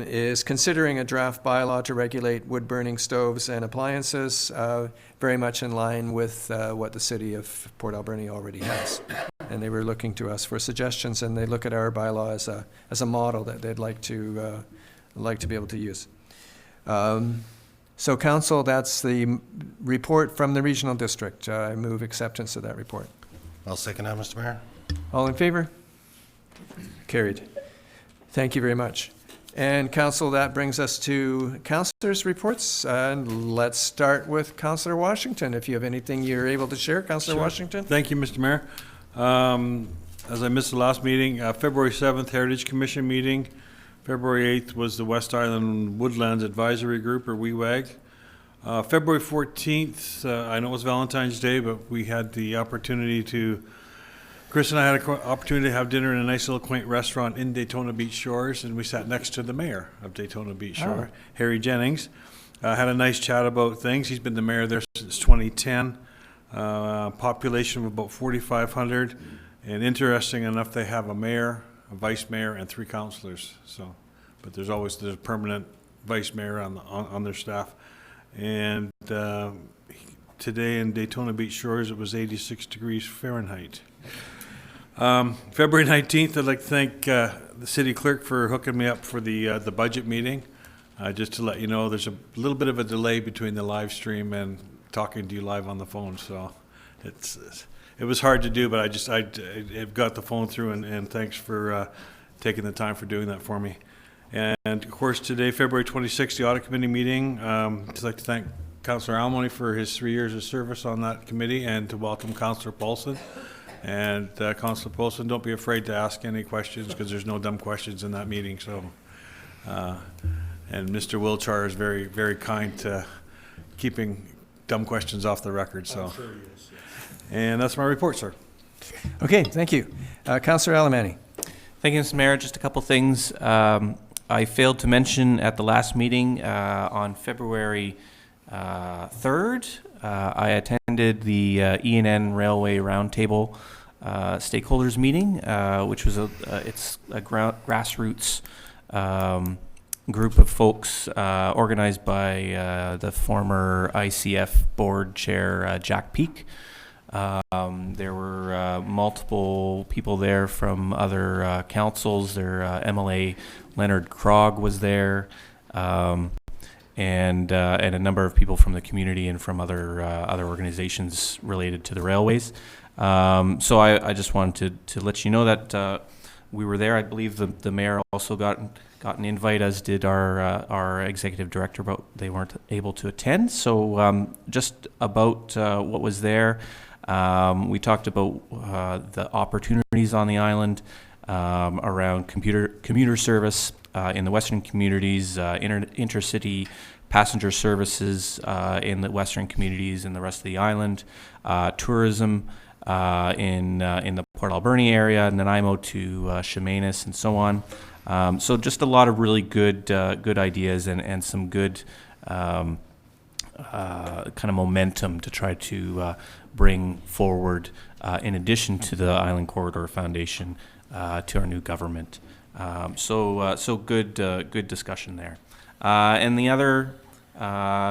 is considering a draft bylaw to regulate wood burning stoves and appliances, very much in line with what the city of Port Alberni already has. And they were looking to us for suggestions, and they look at our bylaw as a model that they'd like to be able to use. So, Council, that's the report from the regional district. I move acceptance of that report. I'll second that, Mr. Mayor. All in favor? Carried. Thank you very much. And council, that brings us to councillors' reports. And let's start with Councillor Washington. If you have anything you're able to share, Councillor Washington. Thank you, Mr. Mayor. As I missed the last meeting, February 7th, Heritage Commission meeting. February 8th was the West Island Woodlands Advisory Group, or WEWAG. February 14th, I know it was Valentine's Day, but we had the opportunity to, Chris and I had an opportunity to have dinner in a nice little quaint restaurant in Daytona Beach Shores, and we sat next to the mayor of Daytona Beach Shore, Harry Jennings. Had a nice chat about things. He's been the mayor there since 2010. Population of about 4,500, and interesting enough, they have a mayor, a vice mayor, and 3 councillors. So, but there's a permanent vice mayor on their staff. And today in Daytona Beach Shores, it was 86 degrees Fahrenheit. February 19th, I'd like to thank the city clerk for hooking me up for the budget meeting. Just to let you know, there's a little bit of a delay between the live stream and talking to you live on the phone, so it was hard to do, but I got the phone through, and thanks for taking the time for doing that for me. And of course, today, February 26th, the audit committee meeting. I'd like to thank Councillor Alberni for his 3 years of service on that committee, and to welcome Councillor Paulson. And Councillor Paulson, don't be afraid to ask any questions, because there's no dumb questions in that meeting. So, and Mr. Wilchar is very, very kind to keeping dumb questions off the record. So, sure he is, yes. And that's my report, sir. Okay, thank you. Councillor Alberni. Thank you, Mr. Mayor. Just a couple things. I failed to mention at the last meeting on February 3rd, I attended the E&N Railway Roundtable stakeholders meeting, which was it's a grassroots group of folks organized by the former ICF board chair, Jack Peake. There were multiple people there from other councils. Their MLA Leonard Krog was there, and a number of people from the community and from other organizations related to the railways. So I just wanted to let you know that we were there. I believe the mayor also got an invite, as did our executive director, but they weren't able to attend. So just about what was there. We talked about the opportunities on the island around commuter service in the western communities, intercity passenger services in the western communities and the rest of the island, tourism in the Port Alberni area, Nanaimo to Chemainus, and so on. So just a lot of really good ideas and some good kind of momentum to try to bring forward, in addition to the Island Corridor Foundation, to our new government. So good discussion there. And the other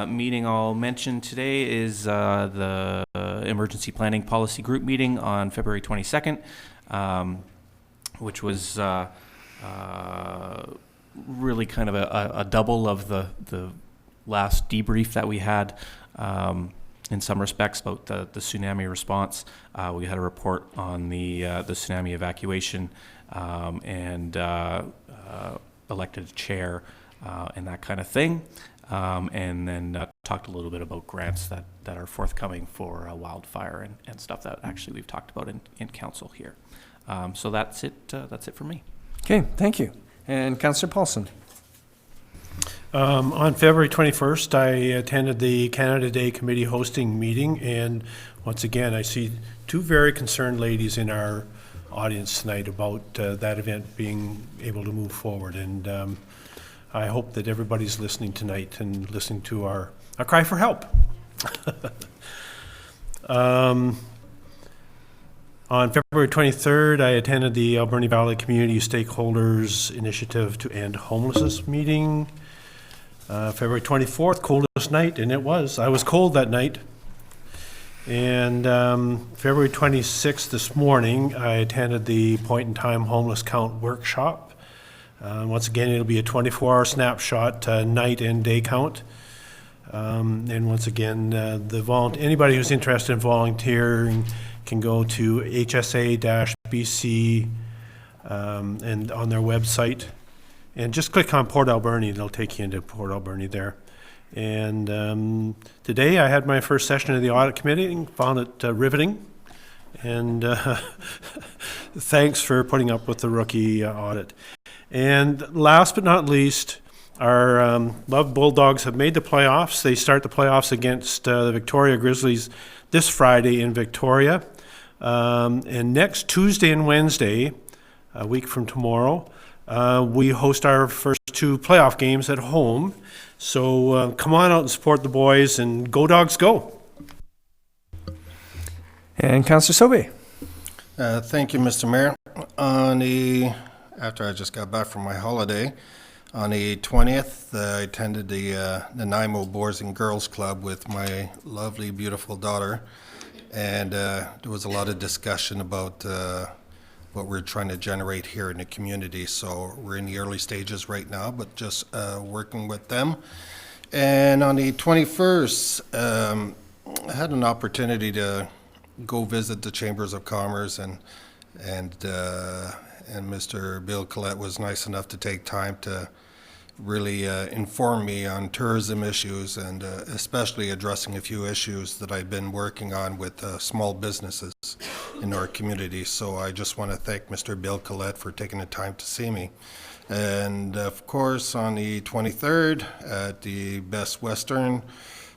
meeting I'll mention today is the Emergency Planning Policy Group meeting on February 22nd, which was really kind of a double of the last debrief that we had in some respects about the tsunami response. We had a report on the tsunami evacuation and elected a chair and that kind of thing. And then talked a little bit about grants that are forthcoming for wildfire and stuff that actually we've talked about in council here. So that's it for me. Okay, thank you. And Councillor Paulson. On February 21st, I attended the Canada Day Committee hosting meeting, and once again, I see two very concerned ladies in our audience tonight about that event being able to move forward. And I hope that everybody's listening tonight and listening to our cry for help. On February 23rd, I attended the Alberni Valley Community Stakeholders Initiative to End Homelessness meeting. February 24th, coldest night, and it was. I was cold that night. And February 26th, this morning, I attended the point-in-time homeless count workshop. Once again, it'll be a 24-hour snapshot, night and day count. And once again, anybody who's interested in volunteering can go to HSA-BC and on their website, and just click on Port Alberni. They'll take you into Port Alberni there. And today I had my first session of the audit committee and found it riveting. And thanks for putting up with the rookie audit. And last but not least, our Love Bulldogs have made the playoffs. They start the playoffs against the Victoria Grizzlies this Friday in Victoria. And next Tuesday and Wednesday, a week from tomorrow, we host our first two playoff games at home. So come on out and support the boys, and go Dogs go. And Councillor Sobey. Thank you, Mr. Mayor. After I just got back from my holiday, on the 20th, I attended the Nanaimo Boys and Girls Club with my lovely, beautiful daughter, and there was a lot of discussion about what we're trying to generate here in the community. So we're in the early stages right now, but just working with them. And on the 21st, I had an opportunity to go visit the Chambers of Commerce, and Mr. Bill Collette was nice enough to take time to really inform me on tourism issues, and especially addressing a few issues that I've been working on with small businesses in our community. So I just want to thank Mr. Bill Collette for taking the time to see me. And of course, on the 23rd at the Best Western,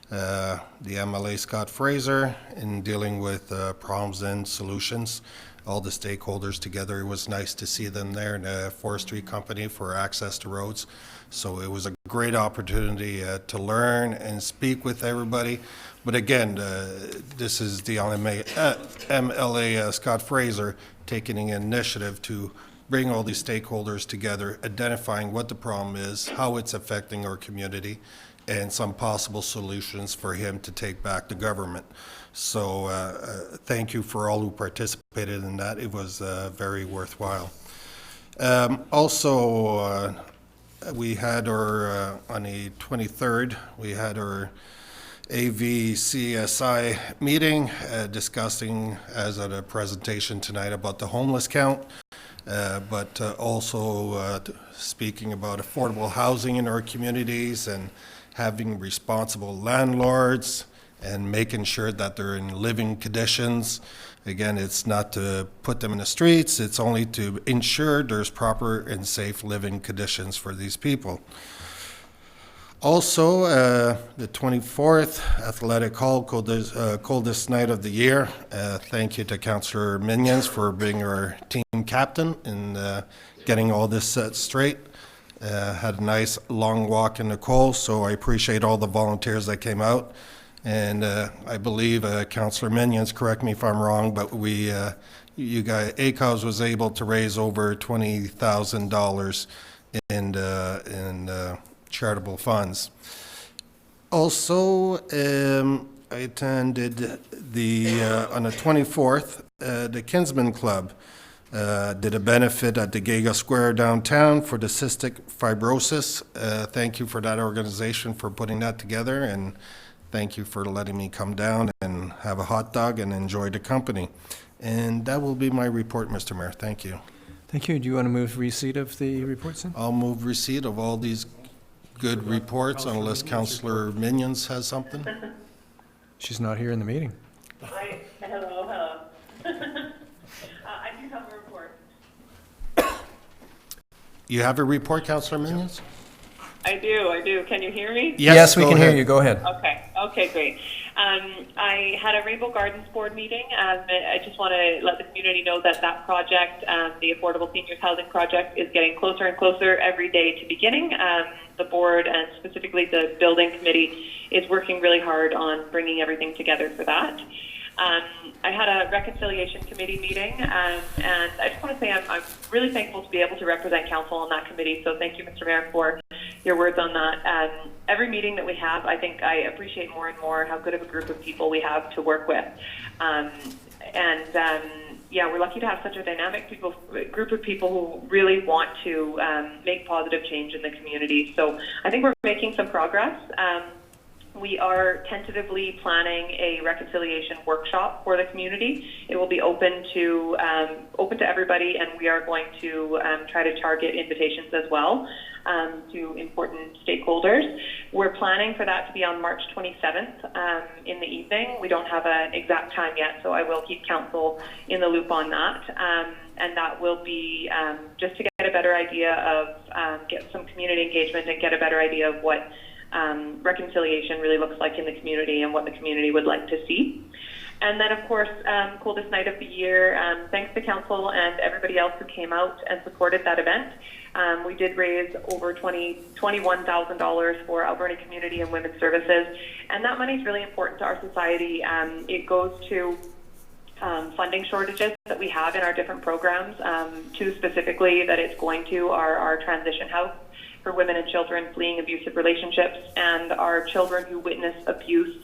the MLA Scott Fraser, in dealing with problems and solutions, all the stakeholders together. It was nice to see them there, and the forestry company for access to roads. So it was a great opportunity to learn and speak with everybody. But again, this is the MLA Scott Fraser taking an initiative to bring all these stakeholders together, identifying what the problem is, how it's affecting our community, and some possible solutions for him to take back the government. So thank you for all who participated in that. It was very worthwhile. Also, we had our, on the 23rd, we had our AVCSI meeting discussing, as at a presentation tonight, about the homeless count, but also speaking about affordable housing in our communities and having responsible landlords and making sure that they're in living conditions. Again, it's not to put them in the streets, it's only to ensure there's proper and safe living conditions for these people. Also, the 24th, Athletic Hall, coldest night of the year. Thank you to Councillor Minions for being our team captain and getting all this set straight. Had a nice long walk in the cold, so I appreciate all the volunteers that came out. And I believe Councillor Minions, correct me if I'm wrong, but you guys, ACOS was able to raise over $20,000 in charitable funds. Also, I attended on the 24th, the Kinsman Club did a benefit at the Gaga Square downtown for the cystic fibrosis. Thank you for that organization for putting that together, and thank you for letting me come down and have a hot dog and enjoy the company. And that will be my report, Mr. Mayor. Thank you. Thank you. Do you want to move receipt of the reports then? I'll move receipt of all these good reports unless Councillor Minions has something. She's not here in the meeting. Hi. Hello. I do have a report. You have a report, Councillor Minions? I do. Can you hear me? Yes, we can hear you. Go ahead. Okay, great. I had a Rainbow Gardens board meeting. I just want to let the community know that project, the Affordable Seniors Housing Project, is getting closer and closer every day to beginning. The board, and specifically the building committee, is working really hard on bringing everything together for that. I had a reconciliation committee meeting, and I just want to say I'm really thankful to be able to represent council on that committee. So thank you, Mr. Mayor, for your words on that. Every meeting that we have, I think I appreciate more and more how good of a group of people we have to work with. Yeah, we're lucky to have such a dynamic group of people who really want to make positive change in the community. So I think we're making some progress. We are tentatively planning a reconciliation workshop for the community. It will be open to everybody, and we are going to try to target invitations as well to important stakeholders. We're planning for that to be on March 27th in the evening. We don't have an exact time yet, so I will keep council in the loop on that. And that will be just to get a better idea of, get some community engagement and get a better idea of what reconciliation really looks like in the community and what the community would like to see. And then, of course, coldest night of the year, thanks to council and everybody else who came out and supported that event. We did raise over $21,000 for Alberni Community and Women's Services, and that money is really important to our society. It goes to funding shortages that we have in our different programs. Two specifically that it's going to are our transition house for women and children fleeing abusive relationships, and our children who witness abuse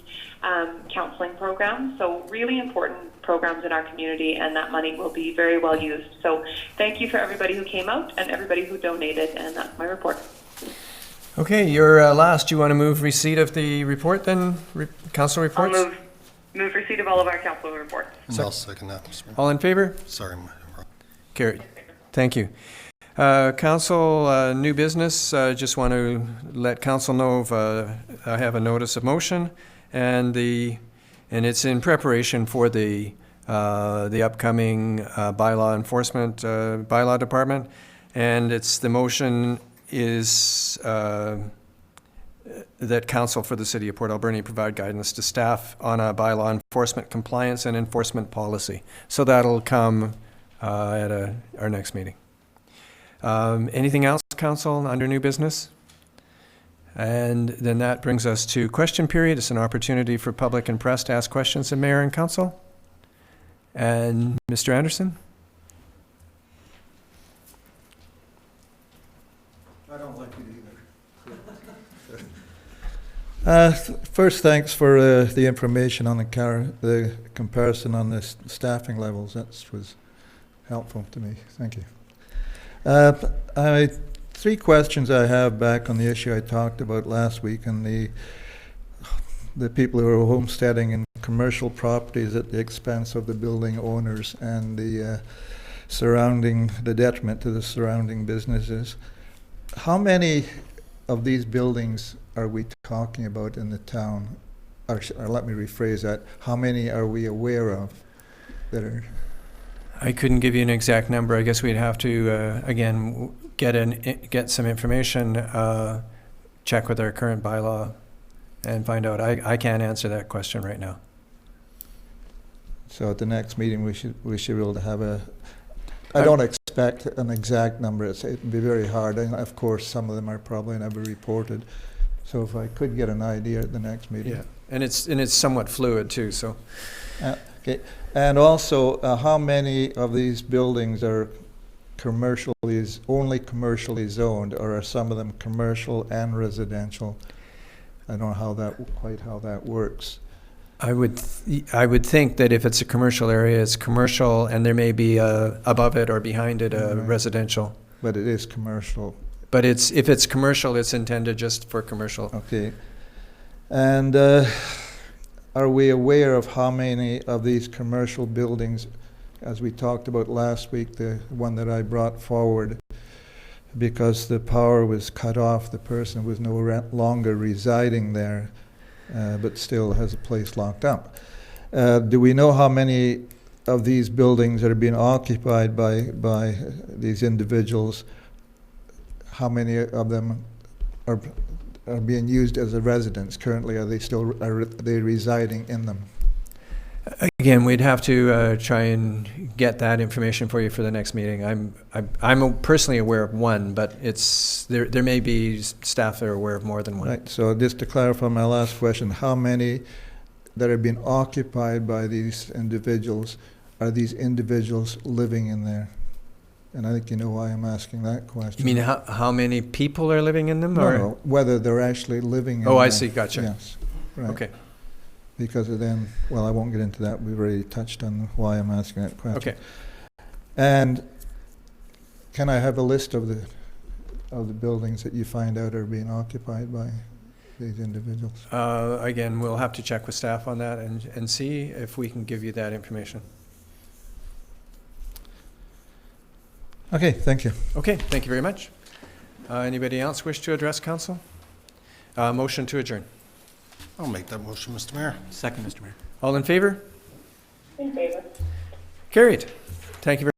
counseling program. So really important programs in our community, and that money will be very well used. So thank you for everybody who came out and everybody who donated, and that's my report. Okay, you're last. Do you want to move receipt of the report then, council reports? I'll move receipt of all of our council reports. I'll second that, Mr. Mayor. All in favor? Sorry. Carried. Thank you. Council, new business, just want to let council know of, I have a notice of motion, and it's in preparation for the upcoming bylaw enforcement bylaw department, and the motion is that council for the city of Port Alberni provide guidance to staff on a bylaw enforcement compliance and enforcement policy. So that'll come at our next meeting. Anything else, council, under new business? And then that brings us to question period. It's an opportunity for public and press to ask questions of mayor and council. And Mr. Anderson? I don't like it either. First, thanks for the information on the comparison on the staffing levels. That was helpful to me. Thank you. Three questions I have back on the issue I talked about last week, and the people who are homesteading in commercial properties at the expense of the building owners and the detriment to the surrounding businesses. How many of these buildings are we talking about in the town? Or let me rephrase that. How many are we aware of that are? I couldn't give you an exact number. I guess we'd have to, again, get some information, check with our current bylaw, and find out. I can't answer that question right now. So at the next meeting, we should be able to have I don't expect an exact number. It'd be very hard. And of course, some of them are probably never reported. So if I could get an idea at the next meeting. Yeah, and it's somewhat fluid too. So. Okay. And also, how many of these buildings are only commercially zoned, or are some of them commercial and residential? I don't know quite how that works. I would think that if it's a commercial area, it's commercial, and there may be above it or behind it a residential. But it is commercial. But if it's commercial, it's intended just for commercial. Okay. And are we aware of how many of these commercial buildings, as we talked about last week, the one that I brought forward, because the power was cut off, the person was no longer residing there, but still has a place locked up. Do we know how many of these buildings that are being occupied by these individuals, how many of them are being used as a residence currently? Are they residing in them? Again, we'd have to try and get that information for you for the next meeting. I'm personally aware of one, but there may be staff that are aware of more than one. Right. So just to clarify my last question, how many that are being occupied by these individuals, are these individuals living in there? And I think you know why I'm asking that question. You mean how many people are living in them? No, whether they're actually living in them. Oh, I see. Gotcha. Yes. Right. Okay. Because then, well, I won't get into that. We've already touched on why I'm asking that question. Okay. And can I have a list of the buildings that you find out are being occupied by these individuals? Again, we'll have to check with staff on that and see if we can give you that information. Okay, thank you. Okay, thank you very much. Anybody else wish to address council? Motion to adjourn. I'll make that motion, Mr. Mayor. Second, Mr. Mayor. All in favor? In favor. Carried. Thank you very